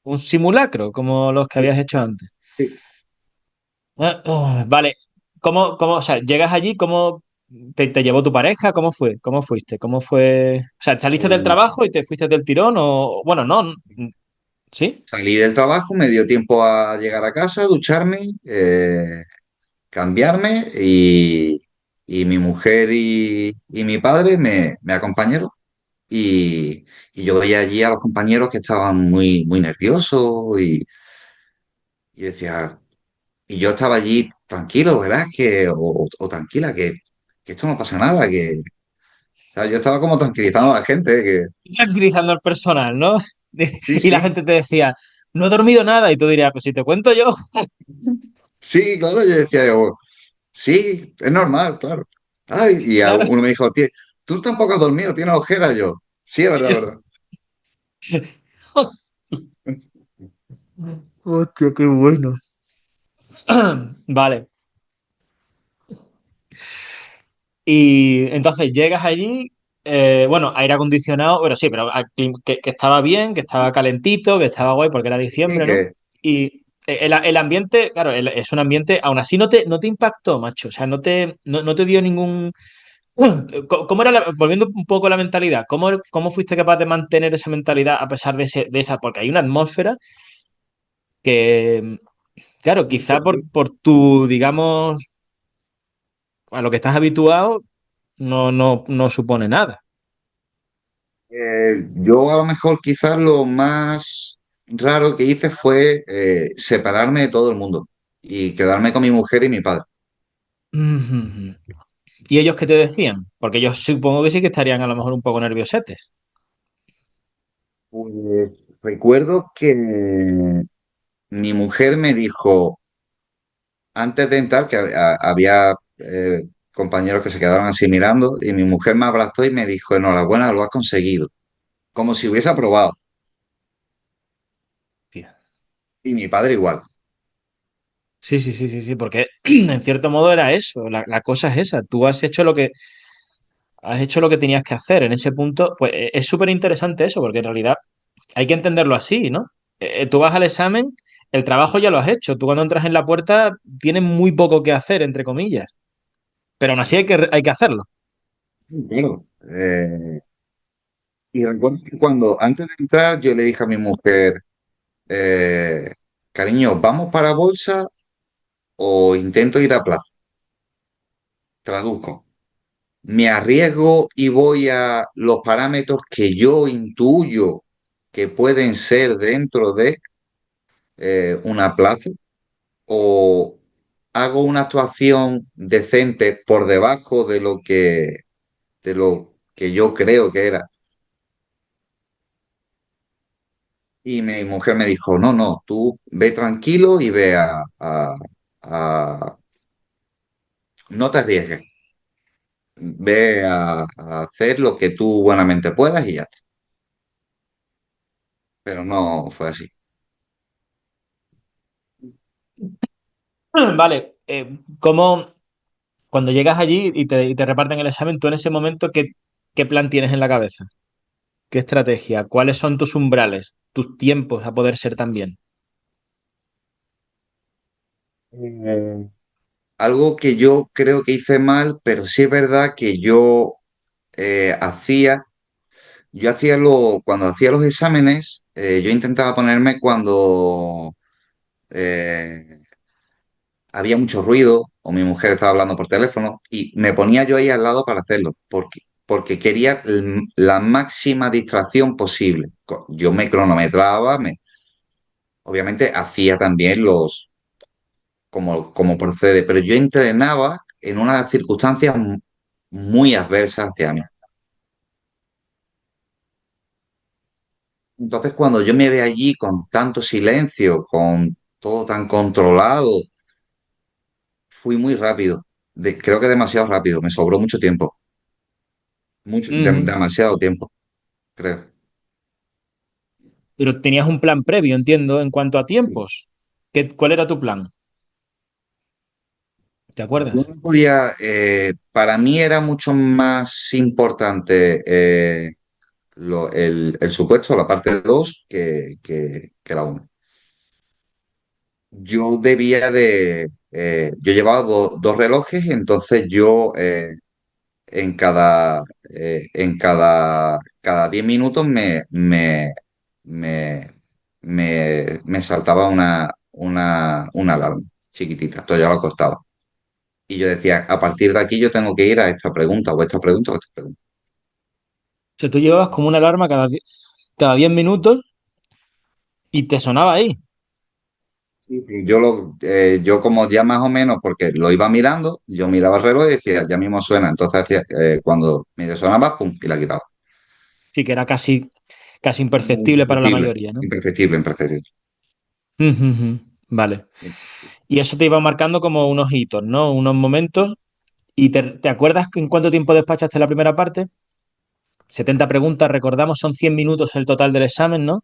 Un simulacro, como los que Sí, habías hecho antes. sí. Vale, o sea, llegas allí, ¿cómo te llevó tu pareja? ¿Cómo fue? ¿Cómo fuiste? ¿Cómo fue? O sea, ¿saliste del Eh, trabajo y te fuiste del tirón o, bueno, no, ¿sí? Salí del trabajo, me dio tiempo a llegar a casa, ducharme, cambiarme y mi mujer y mi padre me acompañaron y yo veía allí a los compañeros que estaban muy nerviosos y decía, y yo estaba allí tranquilo, ¿verdad? O tranquila, que que esto no pasa nada, que, o sea, yo estaba como tranquilizando a la gente, que Tranquilizando al personal, ¿no? sí, Y la sí, gente te decía, no he dormido nada. Y tú dirías, pues si te cuento yo. sí, claro, yo decía, yo, sí, es normal, claro. Ay, y Claro. uno me dijo, tú tampoco has dormido, tienes ojeras yo. Sí, es verdad, es verdad. Hostia, qué bueno. Vale. Y entonces llegas allí, bueno, aire acondicionado, pero sí, pero que estaba bien, que estaba calentito, que estaba guay porque era Sí, diciembre, ¿no? que Y el ambiente, claro, es un ambiente, aún así no te impactó, macho, o sea, no te dio ningún... ¿Cómo era volviendo un poco a la mentalidad, cómo fuiste capaz de mantener esa mentalidad a pesar de esa, porque hay una atmósfera que, claro, quizá por tu, digamos, a lo que estás habituado, no supone nada. yo a lo mejor quizás lo más raro que hice fue separarme de todo el mundo y quedarme con mi mujer y mi padre. Ujú. ¿Y ellos qué te decían? Porque yo supongo que sí que estarían a lo mejor un poco nerviosetes. Pues recuerdo que mi mujer me dijo, antes de entrar, que había compañeros que se quedaron así mirando, y mi mujer me abrazó y me dijo, enhorabuena, lo has conseguido, como si hubiese aprobado. Tía. Y mi padre igual. Sí, porque en cierto modo era eso, la cosa es esa, tú has hecho lo que tenías que hacer, en ese punto, pues es súper interesante eso, porque en realidad hay que entenderlo así, ¿no? Tú vas al examen, el trabajo ya lo has hecho, tú cuando entras en la puerta tienes muy poco que hacer, entre comillas, pero aún así hay que hacerlo. Claro. Y recuerdo que cuando, antes de entrar, yo le dije a mi mujer, eh, cariño, ¿vamos para bolsa o intento ir a plaza? Traduzco. ¿Me arriesgo y voy a los parámetros que yo intuyo que pueden ser dentro de una plaza? ¿O hago una actuación decente por debajo de lo que yo creo que era? Y mi mujer me dijo, no, no, tú ve tranquilo y ve no te arriesgues, ve a hacer lo que tú buenamente puedas y ya está. Pero no fue así. Vale, ¿cómo, cuando llegas allí y te reparten el examen, tú en ese momento, qué plan tienes en la cabeza? ¿Qué estrategia? ¿Cuáles son tus umbrales, tus tiempos a poder ser también? Algo que yo creo que hice mal, pero sí es verdad que eh, hacía, yo hacía cuando hacía los exámenes, yo intentaba ponerme cuando eh, había mucho ruido o mi mujer estaba hablando por teléfono y me ponía yo ahí al lado para hacerlo, porque quería la máxima distracción posible. Yo me cronometraba, obviamente hacía también como procede, pero yo entrenaba en unas circunstancias muy adversas hacia mí. Entonces, cuando yo me ve allí con tanto silencio, con todo tan controlado, fui muy rápido. Creo que demasiado rápido, me sobró mucho tiempo, Ujú. demasiado tiempo, creo. Pero tenías un plan previo, entiendo, en cuanto a tiempos. ¿Cuál era tu plan? ¿Te Yo acuerdas? no podía, para mí era mucho más importante el supuesto, la parte 2 que la uno. Yo debía yo llevaba dos relojes, entonces yo cada 10 minutos me, me saltaba una alarma chiquitita, esto ya lo costaba. Y yo decía, a partir de aquí yo tengo que ir a esta pregunta o esta pregunta o esta pregunta. O sea, tú llevabas como una alarma cada 10 minutos y te sonaba ahí. Sí, sí. Yo como ya más o menos, porque lo iba mirando, yo miraba el reloj y decía, ya mismo suena. Entonces hacía, cuando me sonaba, pum, y la quitaba. Sí, que era casi imperceptible para la Imperceptible, mayoría, ¿no? imperceptible, imperceptible. Ujú, ujú. Vale. Y eso te iba marcando como unos hitos, ¿no? Unos momentos. ¿Y te acuerdas en cuánto tiempo despachaste la primera parte? 70 preguntas, recordamos, son 100 minutos el total del examen, ¿no?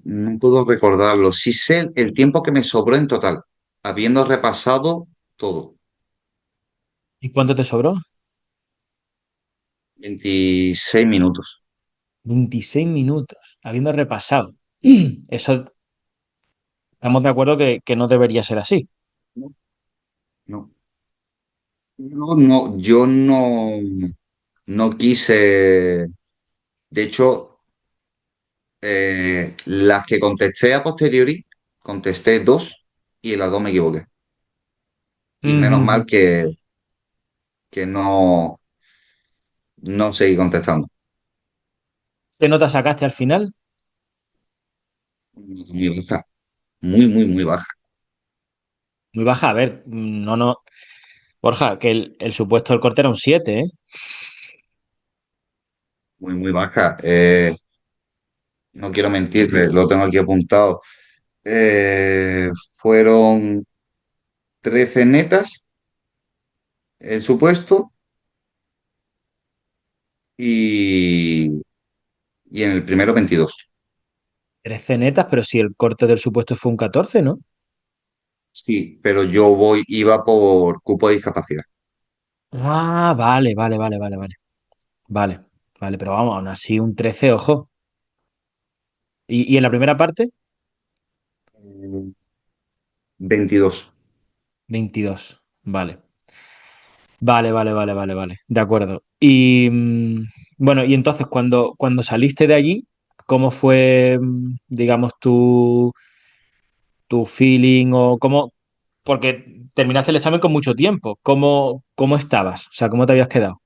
No puedo recordarlo. Sí sé el tiempo que me sobró en total, habiendo repasado todo. ¿Y cuánto te sobró? 26 minutos. 26 minutos, habiendo repasado. Eso, estamos de acuerdo que no debería ser así. No, no. No, no, yo no quise. De hecho, las que contesté a posteriori, contesté dos y en las dos me equivoqué. Y menos Ujú. mal que no seguí contestando. ¿Qué nota sacaste al final? Muy baja, muy, muy, muy baja. Muy baja. A ver, no, no. Borja, que el supuesto del corte era un 7, ¿eh? Muy, muy baja. No quiero mentirle, lo tengo aquí apuntado. Fueron 13 netas el supuesto y, y en el primero 22. 13 netas, pero si el corte del supuesto fue un 14, ¿no? Sí, pero iba por cupo de discapacidad. Ah, vale, vale, vale, vale, vale. Vale, vale, pero vamos, aún así un 13, ojo. ¿Y en la primera parte? Mm, 22. 22. Vale. Vale, vale, vale, vale, vale. De acuerdo. Y bueno, y entonces cuando saliste de allí, ¿cómo fue, digamos, tu feeling o cómo, porque terminaste el examen con mucho tiempo, ¿cómo estabas? O sea, ¿cómo te habías quedado?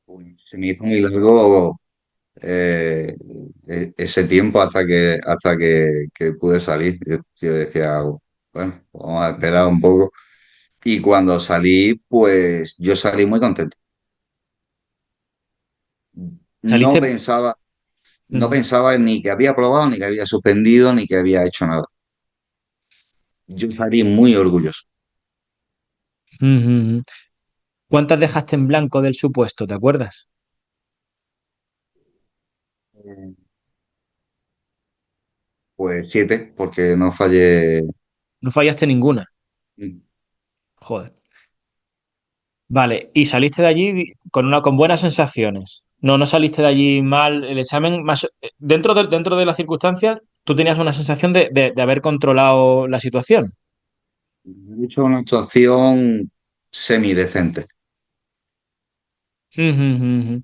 Uy, se me hizo muy largo ese tiempo que pude salir. Yo decía, bueno, vamos a esperar un poco. Y cuando salí, pues yo salí muy contento. No ¿Saliste? pensaba, no Ujú, pensaba ni que había aprobado, ni que había suspendido, ni que había hecho nada. Yo salí muy orgulloso. ujú, ujú. ¿Cuántas dejaste en blanco del supuesto? ¿Te acuerdas? Pues 7, porque no fallé. No fallaste ninguna. Joder. Vale, y saliste de allí con buenas sensaciones. No, no saliste de allí mal. El examen, más, dentro de las circunstancias, tú tenías una sensación de haber controlado la situación. He hecho una actuación semidecente. Ujú, ujú, ujú.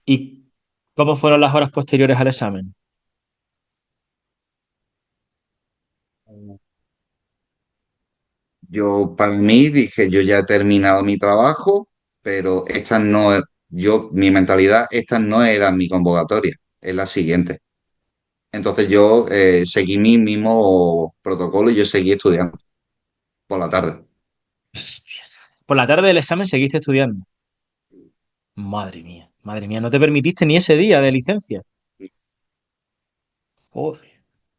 ¿Y cómo fueron las horas posteriores al examen? Yo, para mí, dije, yo ya he terminado mi trabajo, pero esta no es, mi mentalidad, esta no era mi convocatoria, es la siguiente. Entonces yo seguí mi mismo protocolo y yo seguí estudiando por la tarde. Hostia. Por la tarde del examen seguiste estudiando. Madre mía, no te permitiste ni ese día de licencia. Joder,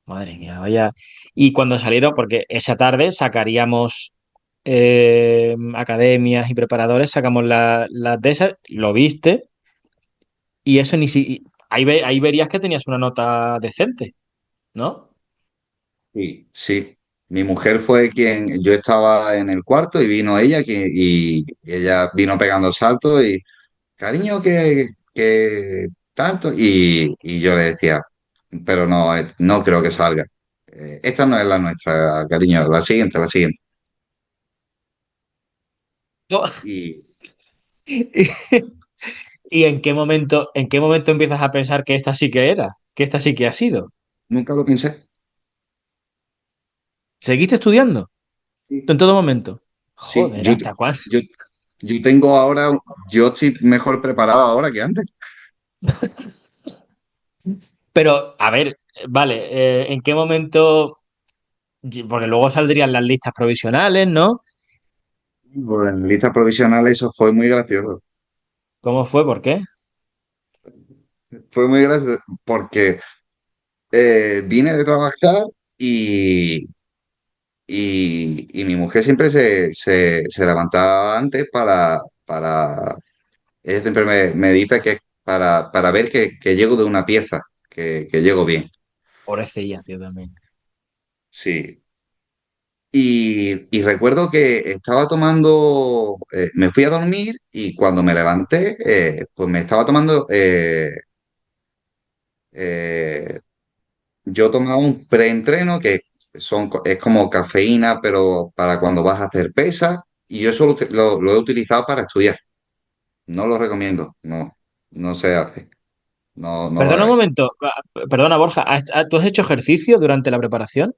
madre mía, vaya. Y cuando salieron, porque esa tarde sacaríamos academias y preparadores, sacamos las de esas, lo viste, y eso ni si. Ahí verías que tenías una nota decente, ¿no? Sí, sí. Mi mujer fue quien, yo estaba en el cuarto y vino ella y ella vino pegando el salto y, cariño, que tanto. Y yo le decía, pero no, no creo que salga. Esta no es la nuestra, cariño, la siguiente, la siguiente. No. Y ¿Y en qué momento empiezas a pensar que esta sí que era? Que esta sí que ha sido. nunca lo pensé. ¿Seguiste estudiando? Sí, En todo momento. sí, Joder, ¿hasta cuándo? yo, yo tengo ahora, yo estoy mejor preparado ahora que antes. Pero, a ver. vale, ¿en qué momento? Porque luego saldrían las listas provisionales, ¿no? Pues en lista provisional eso fue muy gracioso. ¿Cómo fue? ¿Por qué? Fue muy gracioso porque vine de trabajar y, y mi mujer siempre se levantaba antes para ella siempre me dice que es para ver que llego de una pieza, que llego bien. Pobrecilla, tío, también. Sí. Y recuerdo que estaba tomando, me fui a dormir y cuando me levanté, pues me estaba tomando, eh, yo tomaba un preentreno que es como cafeína, pero para cuando vas a hacer pesas, y yo eso lo he utilizado para estudiar. No lo recomiendo, no, no se hace, no, no lo Perdona un hagáis. momento, perdona Borja, ¿tú has hecho ejercicio durante la preparación?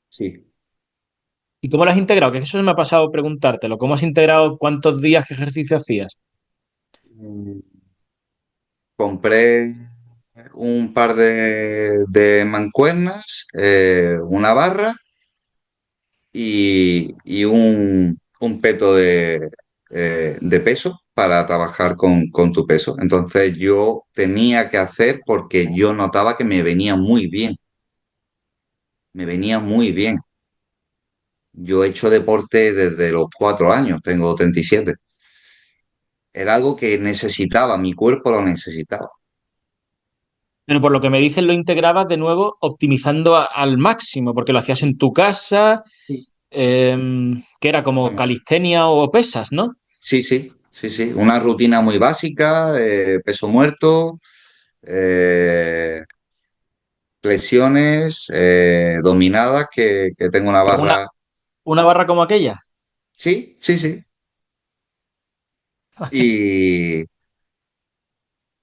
Sí. ¿Y cómo lo has integrado? Que eso se me ha pasado preguntártelo. ¿Cómo has integrado cuántos días qué ejercicio hacías? Mm. Compré un par de mancuernas, una barra y un peto de peso para trabajar con tu peso. Entonces yo tenía que hacer porque yo notaba que me venía muy bien. Yo he hecho deporte desde los 4 años, tengo 37. Era algo que necesitaba, mi cuerpo lo necesitaba. Pero por lo que me dices, lo integrabas de nuevo optimizando al máximo, porque lo hacías en tu casa, Sí. que era como Bueno, calistenia o pesas, ¿no? sí, sí, sí, sí. Una rutina muy básica, peso muerto, eh, flexiones, dominadas, que tengo una Pero barra. una barra como aquella. Sí, sí, sí. Y,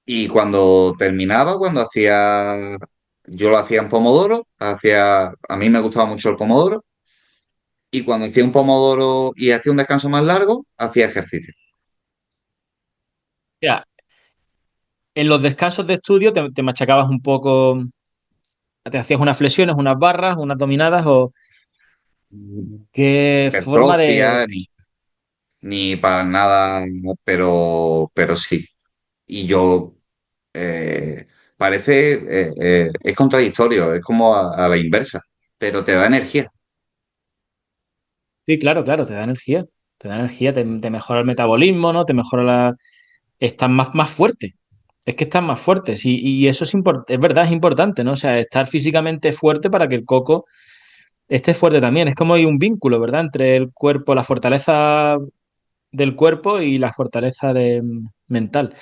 y cuando terminaba, yo lo hacía en pomodoro, a mí me gustaba mucho el pomodoro, y cuando hacía un pomodoro y hacía un descanso más largo, hacía ejercicio. Ya, en los descansos de estudio te machacabas un poco, te hacías unas flexiones, unas barras, unas dominadas o qué forma de... Hipertrofia, ni para nada, pero sí. Y yo, parece, es contradictorio, es como a la inversa, pero te da energía. Sí, claro, claro, te da energía, te mejora el metabolismo, ¿no? Te mejora la... Estás más fuerte. Es que estás más fuerte, sí, y eso es verdad, es importante, ¿no? O sea, estar físicamente fuerte para que el coco esté fuerte también. Es como hay un vínculo, ¿verdad? Entre el cuerpo, la fortaleza del cuerpo y la fortaleza mental.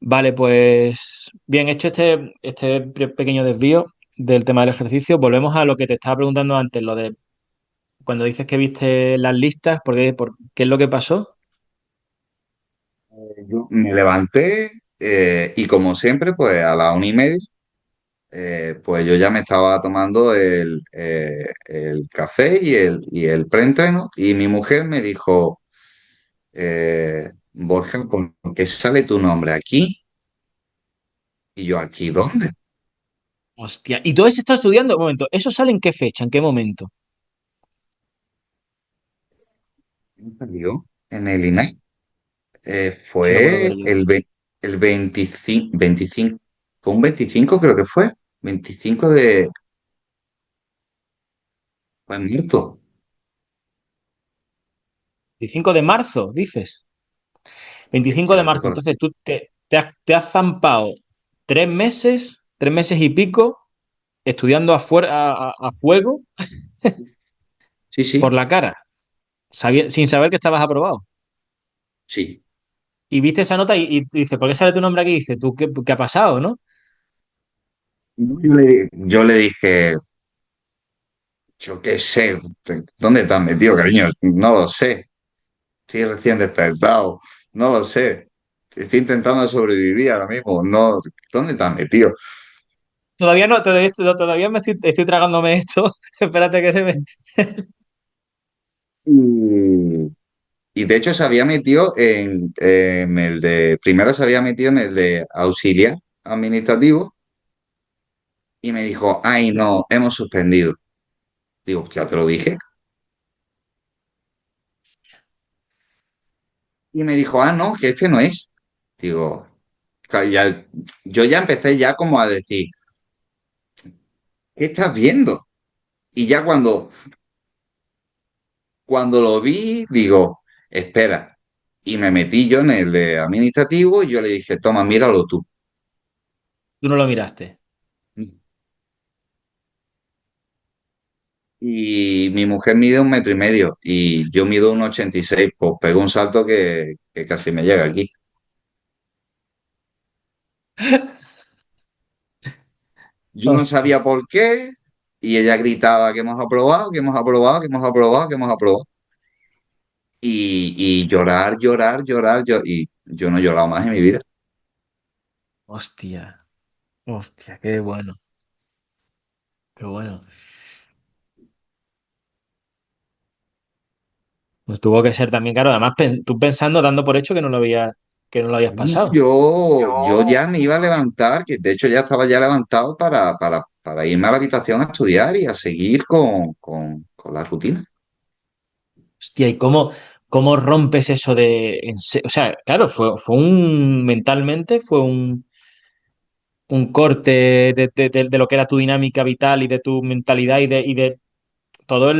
Vale, pues bien, hecho este pequeño desvío del tema del ejercicio, volvemos a lo que te estaba preguntando antes, lo de cuando dices que viste las listas, ¿qué es lo que pasó? Yo me levanté y como siempre, pues a la 1:30, pues yo ya me estaba tomando el café y el preentreno y mi mujer me dijo, Borja, ¿por qué sale tu nombre aquí? Y yo, ¿aquí dónde? Hostia, ¿y todo eso está estudiando? Un momento, ¿eso sale en qué fecha, en qué momento? Salió en el INAI. Que no puedo Fue ver yo. el 25, fue un 25 creo que fue, 25 fue en marzo. 25 de marzo, dices. 25 de Creo que marzo, fue. entonces tú te has zampado 3 meses y pico estudiando a fuego Sí, por sí, la cara, sin saber que estabas aprobado. sí. Y viste esa nota y dices, ¿por qué sale tu nombre aquí? Y dices, ¿tú qué ha pasado, no? Yo le dije, yo qué sé, ¿dónde te has metido, cariño? No lo sé. Estoy recién despertado, no lo sé. Estoy intentando sobrevivir ahora mismo. No, ¿dónde te has metido? Todavía no, todavía estoy tragándome esto. Espérate que se me... Y, y de hecho se había metido en el primero se había metido en el de auxiliar administrativo y me dijo, ay, no, hemos suspendido. Digo, ya te lo dije. Y me dijo, ah, no, que este no es. Digo, claro, ya, yo ya empecé ya como a decir, ¿qué estás viendo? Y ya cuando lo vi, digo, espera. Y me metí yo en el de administrativo y yo le dije, toma, míralo tú. Tú no lo miraste. Y mi mujer mide 1,5 metros y yo mido 1,86, pues pego un salto que casi me llega aquí. Yo no Hostia. sabía por qué y ella gritaba que hemos aprobado, que hemos aprobado, que hemos aprobado, que hemos aprobado. Y llorar, llorar, llorar, y yo no he llorado más en mi vida. Hostia. Hostia, qué bueno. Qué bueno. Pues tuvo que ser también, claro. Además, tú pensando, dando por hecho que que no lo habías pasado. Yo ya me iba a levantar, que de hecho ya estaba ya levantado para irme a la habitación a estudiar y a seguir con la rutina. Hostia, ¿y cómo rompes eso de... o sea, claro, fue mentalmente fue un corte de lo que era tu dinámica vital y de tu mentalidad y de todo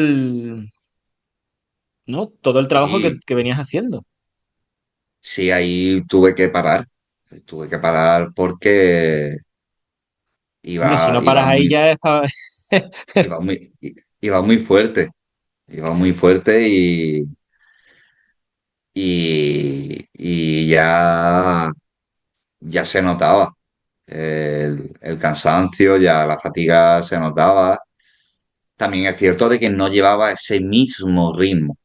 ¿no? Todo el trabajo Sí, que venías haciendo. sí, ahí tuve que parar. Tuve que parar porque Hombre, si no iba paras ahí muy, ya está... iba muy, iba muy fuerte. Iba muy fuerte y ya se notaba. El cansancio, ya la fatiga se notaba. También es cierto de que no llevaba ese mismo ritmo.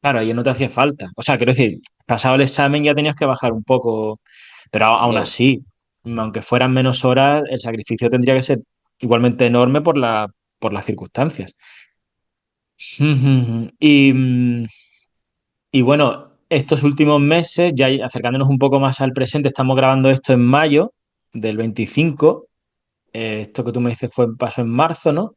Claro, ahí no te hacía falta. O sea, quiero decir, pasado el examen ya tenías que bajar un poco, pero aún Claro. así, aunque fueran menos horas, el sacrificio tendría que ser igualmente enorme por las circunstancias. Y, y bueno, estos últimos meses, ya acercándonos un poco más al presente, estamos grabando esto en mayo del 25. Esto que tú me dices pasó en marzo, ¿no?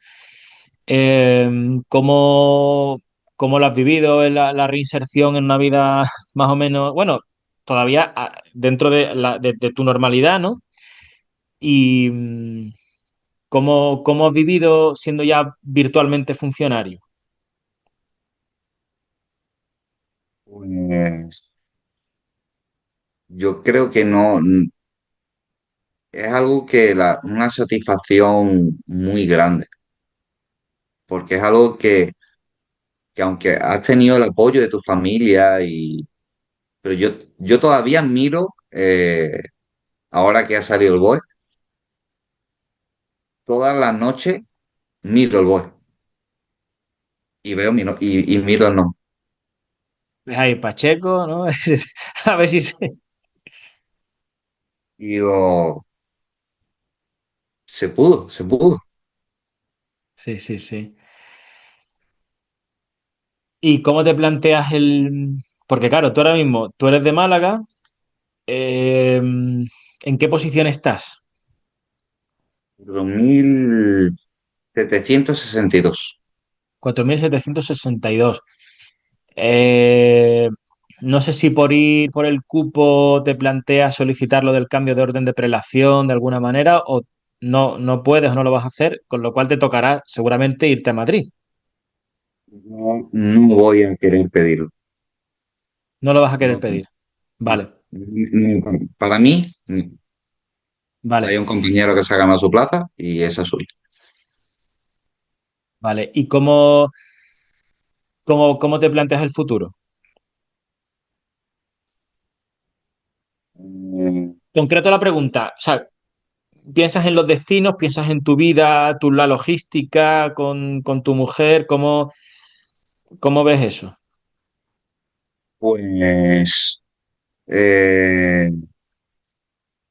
Eh, ¿cómo, cómo lo has vivido en la reinserción en una vida más o menos, bueno, todavía dentro de tu normalidad, ¿no? Y cómo has vivido siendo ya virtualmente funcionario. Pues yo creo que no, es algo que una satisfacción muy grande, porque es algo que aunque has tenido el apoyo de tu familia pero yo todavía miro, ahora que ha salido el BOE, todas las noches miro el BOE y veo y miro el nombre. Ves ahí Pacheco, ¿no? A ver si Y digo, se pudo, se pudo. Sí, sí, sí. ¿Y cómo te planteas el...? Porque claro, tú ahora mismo, tú eres de Málaga, ¿en qué posición estás? 2.762. 4.762. Eh, no sé si por ir por el cupo te planteas solicitar lo del cambio de orden de prelación de alguna manera o no puedes o no lo vas a hacer, con lo cual te tocará seguramente irte a Madrid. No, no voy a querer pedirlo. No lo vas a querer No, pedir. no, Vale, para mí, vale, hay un compañero que se ha ganado su plaza y esa es suya. vale. ¿Y cómo te planteas el futuro? Mm, Concreto la pregunta, o sea, ¿piensas en los destinos, piensas en tu vida, la logística con tu mujer? ¿Cómo ves eso? Pues eh,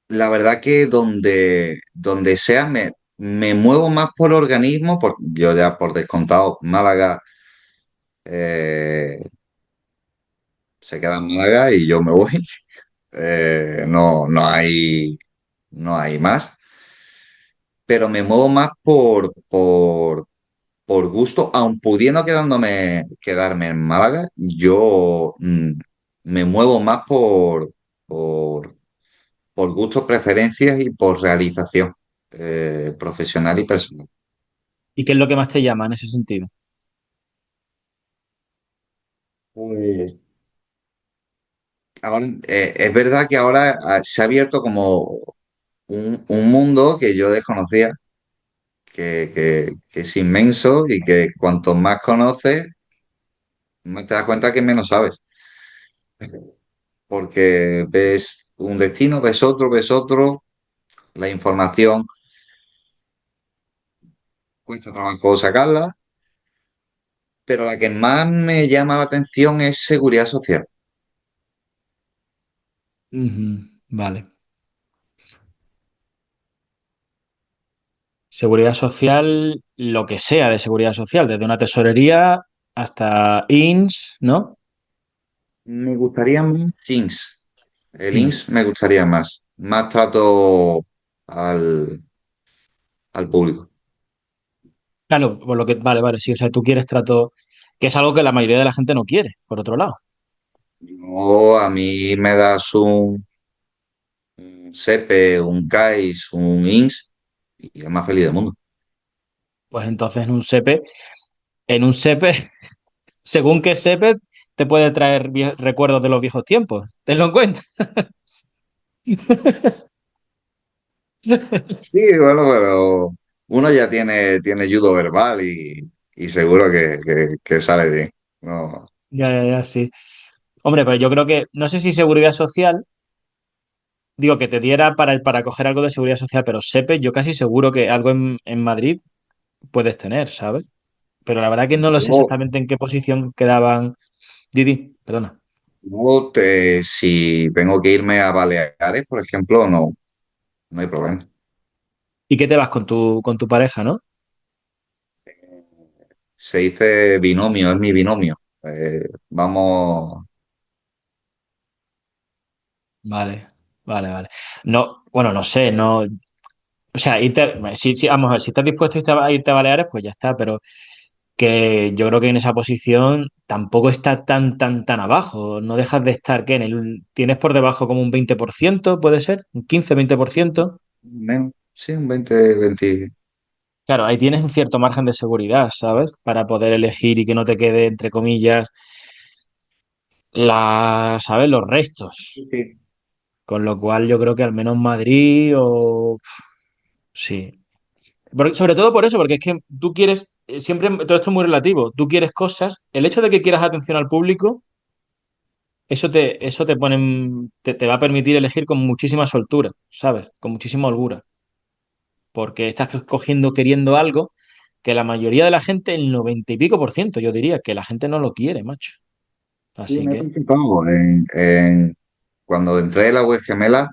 la verdad que donde sea me muevo más por organismo, yo ya por descontado, Málaga eh, se queda en Málaga y yo me voy. No hay más. pero me muevo más por gusto, aun pudiendo quedarme en Málaga, yo me muevo más por, por gustos, preferencias y por realización profesional y personal. ¿Y qué es lo que más te llama en ese sentido? Pues ahora, es verdad que ahora se ha abierto como un mundo que yo desconocía, que es inmenso y que cuanto más conoces, más te das cuenta que menos sabes. Porque ves un destino, ves otro, la información cuesta trabajo sacarla, pero la que más me llama la atención es seguridad social. Ujú, vale. Seguridad social, lo que sea de seguridad social, desde una tesorería hasta INS, ¿no? Me gustaría más INS. El INS. INS me gustaría más trato al, al público. Claro, por lo que, vale, vale, sí, o sea, tú quieres trato, que es algo que la mayoría de la gente no quiere, por otro lado. O a mí me das un SEPE, un CAIS, un INS y es más feliz del mundo. Pues entonces en un SEPE, según qué SEPE, te puede traer recuerdos de los viejos tiempos. Tenlo en cuenta. Sí, bueno, pero uno ya tiene judo verbal y seguro que sale bien. No, Ya, ya, ya, sí. Hombre, pero yo creo que, no sé si seguridad social, digo, que te diera para coger algo de seguridad social, pero SEPE, yo casi seguro que algo en Madrid puedes tener, ¿sabes? Pero la verdad que no lo sé yo, exactamente en qué posición quedaban. Didi, perdona. si tengo que irme a Baleares, por ejemplo, no hay problema. ¿Y qué te vas con tu pareja, no? Se dice binomio, es mi binomio. Vamos, Vale, vale, vale. No, bueno, no sé, no. O sea, vamos a ver, si estás dispuesto a irte a Baleares, pues ya está, pero que yo creo que en esa posición tampoco está tan abajo. No dejas de estar, ¿qué? Tienes por debajo como un 20%, puede ser, un 15-20%. menos, sí, un 20 Claro, ahí tienes un cierto margen de seguridad, ¿sabes? Para poder elegir y que no te quede, entre comillas, ¿sabes? Los restos. 20. Con lo cual yo creo que al menos Madrid o... Sí. Sobre todo por eso, porque es que tú quieres, siempre, todo esto es muy relativo, tú quieres cosas, el hecho de que quieras atención al público, eso te pone, te va a permitir elegir con muchísima soltura, ¿sabes? Con muchísima holgura, porque estás cogiendo, queriendo algo que la mayoría de la gente, el 90 y pico por ciento, yo diría que la gente no lo quiere, macho. Sí, Así me he que, participado cuando entré en la web gemela,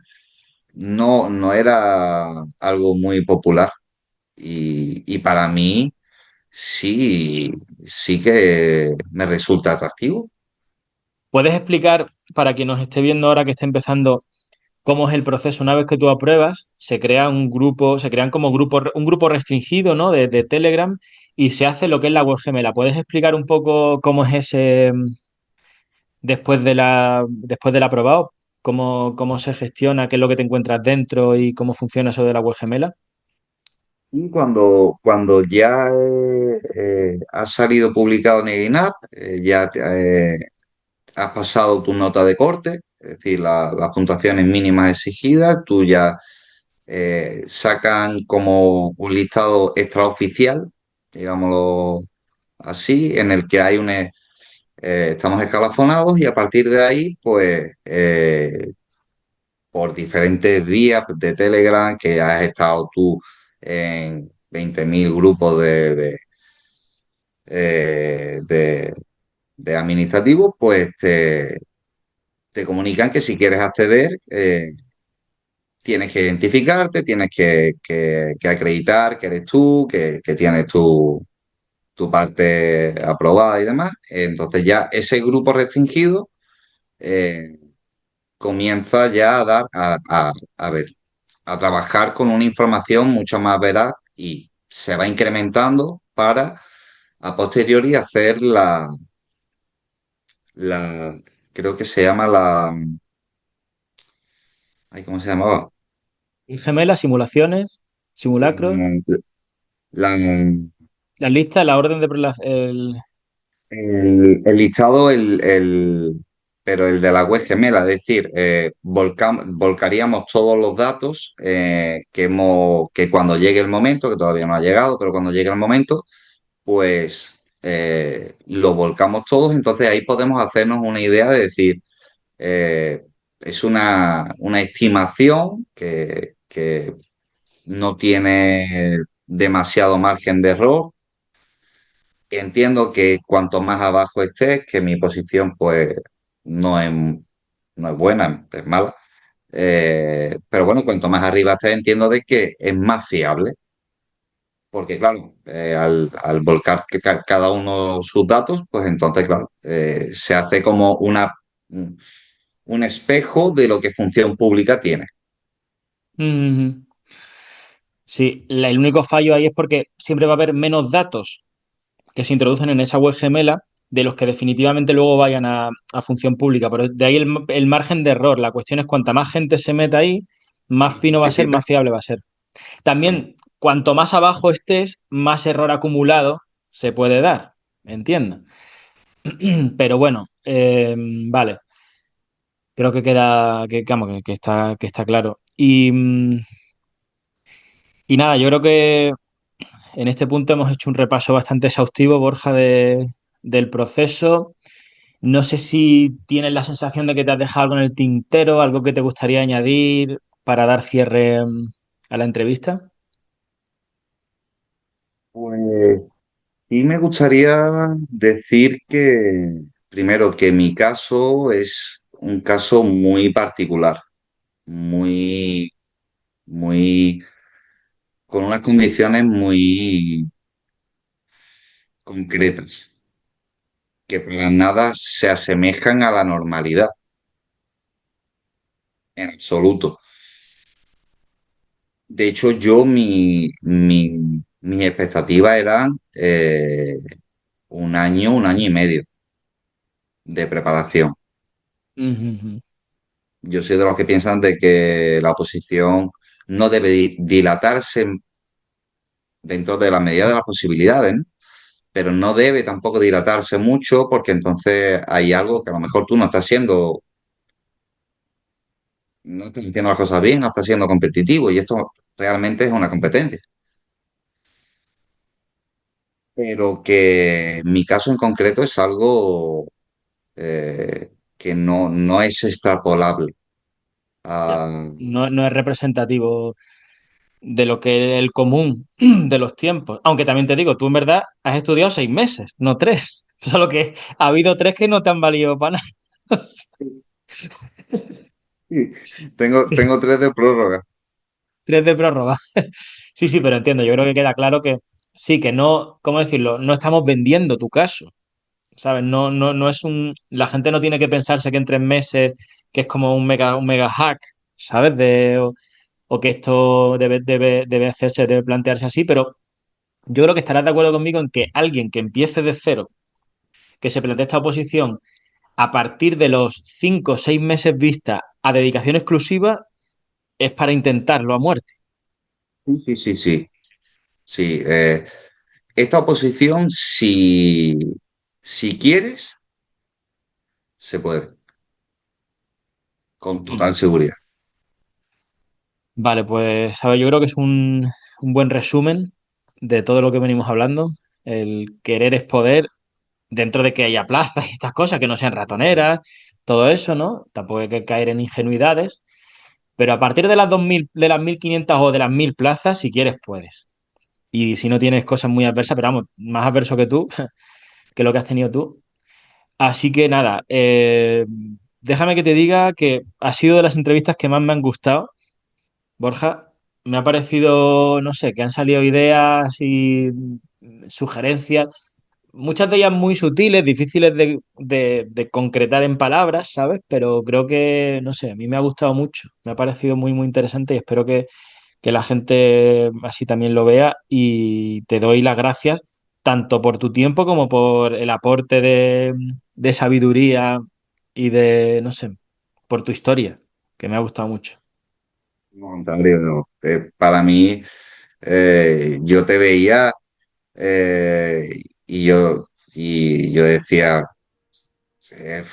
no era algo muy popular y para mí sí que me resulta atractivo. ¿puedes explicar para quien nos esté viendo ahora que esté empezando cómo es el proceso? Una vez que tú apruebas, se crea un grupo, se crean como grupos, un grupo restringido, ¿no? De Telegram y se hace lo que es la web gemela. ¿Puedes explicar un poco cómo es ese después del aprobado? ¿Cómo se gestiona? ¿Qué es lo que te encuentras dentro y cómo funciona eso de la web gemela? Y cuando ya ha salido publicado en el INAP, has pasado tu nota de corte, es decir, las puntuaciones mínimas exigidas, tú ya sacan como un listado extraoficial, digámoslo así, en el que hay estamos escalafonados y a partir de ahí, pues, por diferentes vías de Telegram que has estado tú en 20.000 grupos de de administrativos, pues te comunican que si quieres acceder, tienes que identificarte, tienes que acreditar que eres tú, que tienes tu parte aprobada y demás. Entonces ya ese grupo restringido eh, comienza ya a dar, a ver, a trabajar con una información mucho más veraz y se va incrementando para a posteriori hacer la creo que se llama ay, ¿cómo se llamaba? Y gemelas, simulaciones, simulacros, La, las listas, la orden de el listado, pero el de la web gemela, es decir, volcaríamos todos los datos que cuando llegue el momento, que todavía no ha llegado, pero cuando llegue el momento, pues lo volcamos todos, entonces ahí podemos hacernos una idea de decir, eh, es una estimación que no tiene demasiado margen de error. Entiendo que cuanto más abajo estés, que mi posición pues no es, no es buena, es mala. Pero bueno, cuanto más arriba estés, entiendo de que es más fiable, porque claro, al volcar cada uno sus datos, pues entonces, claro, se hace como un espejo de lo que función pública tiene. Mm, sí, el único fallo ahí es porque siempre va a haber menos datos que se introducen en esa web gemela de los que definitivamente luego vayan a función pública. Pero de ahí el margen de error. La cuestión es cuanta más gente se meta ahí, más Más fino va a ser, participa. más fiable va a ser. Claro. También, cuanto más abajo estés, más error acumulado se puede dar. ¿Entiendes? Pero bueno, vale. Creo que queda, vamos, que está claro. Y nada, yo creo que en este punto hemos hecho un repaso bastante exhaustivo, Borja, del proceso. No sé si tienes la sensación de que te has dejado algo en el tintero, algo que te gustaría añadir para dar cierre a la entrevista. Pues y me gustaría decir que, primero, que mi caso es un caso muy particular, muy, muy, con unas condiciones muy concretas, que para nada se asemejan a la normalidad, en absoluto. De hecho, mis expectativas eran un año y medio de preparación. Ujú. Yo soy de los que piensan de que la oposición no debe dilatarse dentro de la medida de las posibilidades, ¿no? Pero no debe tampoco dilatarse mucho porque entonces hay algo que a lo mejor tú no estás siendo, no estás haciendo las cosas bien, no estás siendo competitivo y esto realmente es una competencia. Pero que mi caso en concreto es algo que no es extrapolable Ya. a... No, no es representativo de lo que es el común de los tiempos. Aunque también te digo, tú en verdad has estudiado 6 meses, no tres. Solo que ha habido tres que no te han valido para nada. Sí. Tengo tres de prórroga. Tres de prórroga. Sí, sí, pero entiendo. Yo creo que queda claro que sí, que no, ¿cómo decirlo? No estamos vendiendo tu caso, ¿sabes? No, no, no es un. La gente no tiene que pensarse que en 3 meses, que es como un mega hack, ¿sabes? O que esto debe hacerse, debe plantearse así, pero yo creo que estarás de acuerdo conmigo en que alguien que empiece de cero, que se plantee esta oposición a partir de los 5 o 6 meses vista a dedicación exclusiva, es para intentarlo a muerte. Sí, sí, sí, sí. Sí, esta oposición, si quieres, se puede, con Mm. total seguridad. Vale, pues a ver, yo creo que es un buen resumen de todo lo que venimos hablando. El querer es poder, dentro de que haya plazas y estas cosas, que no sean ratoneras, todo eso, ¿no? Tampoco hay que caer en ingenuidades, pero a partir de las 2000, de las 1500 o de las 1000 plazas, si quieres, puedes. Y si no tienes cosas muy adversas, pero vamos, más adverso que tú, que lo que has tenido tú. Así que nada, déjame que te diga que ha sido de las entrevistas que más me han gustado, Borja. Me ha parecido, no sé, que han salido ideas y sugerencias. muchas de ellas muy sutiles, difíciles de concretar en palabras, ¿sabes? Pero creo que, no sé, a mí me ha gustado mucho, me ha parecido muy, muy interesante y espero que la gente así también lo vea y te doy las gracias tanto por tu tiempo como por el aporte de sabiduría y de, no sé, por tu historia, que me ha gustado mucho. Al contrario, no. Para mí, yo te veía eh, y yo decía, "Eh,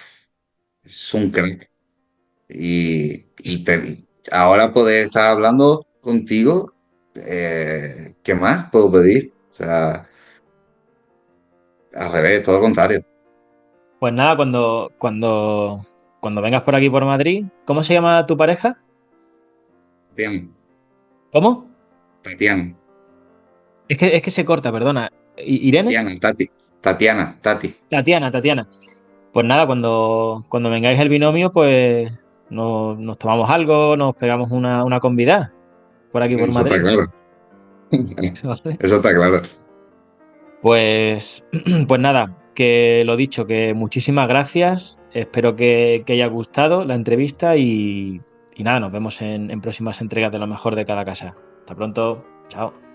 es un crack". Y ahora poder estar hablando contigo, ¿qué más puedo pedir? O sea, al revés, todo lo contrario. Pues nada, cuando vengas por aquí por Madrid, ¿cómo se llama tu pareja? Tatiana, ¿Cómo? Tatiana, Es que se corta, perdona. ¿Irene? Tatiana, Tati. Tatiana. Pues nada, cuando vengáis el binomio, pues nos tomamos algo, nos pegamos una convidada por aquí por Eso está Madrid. claro. ¿Vale? Eso está claro. Pues, pues nada, que lo dicho, que muchísimas gracias. Espero que haya gustado la entrevista y nada, nos vemos en próximas entregas de lo mejor de cada casa. Hasta pronto. Chao.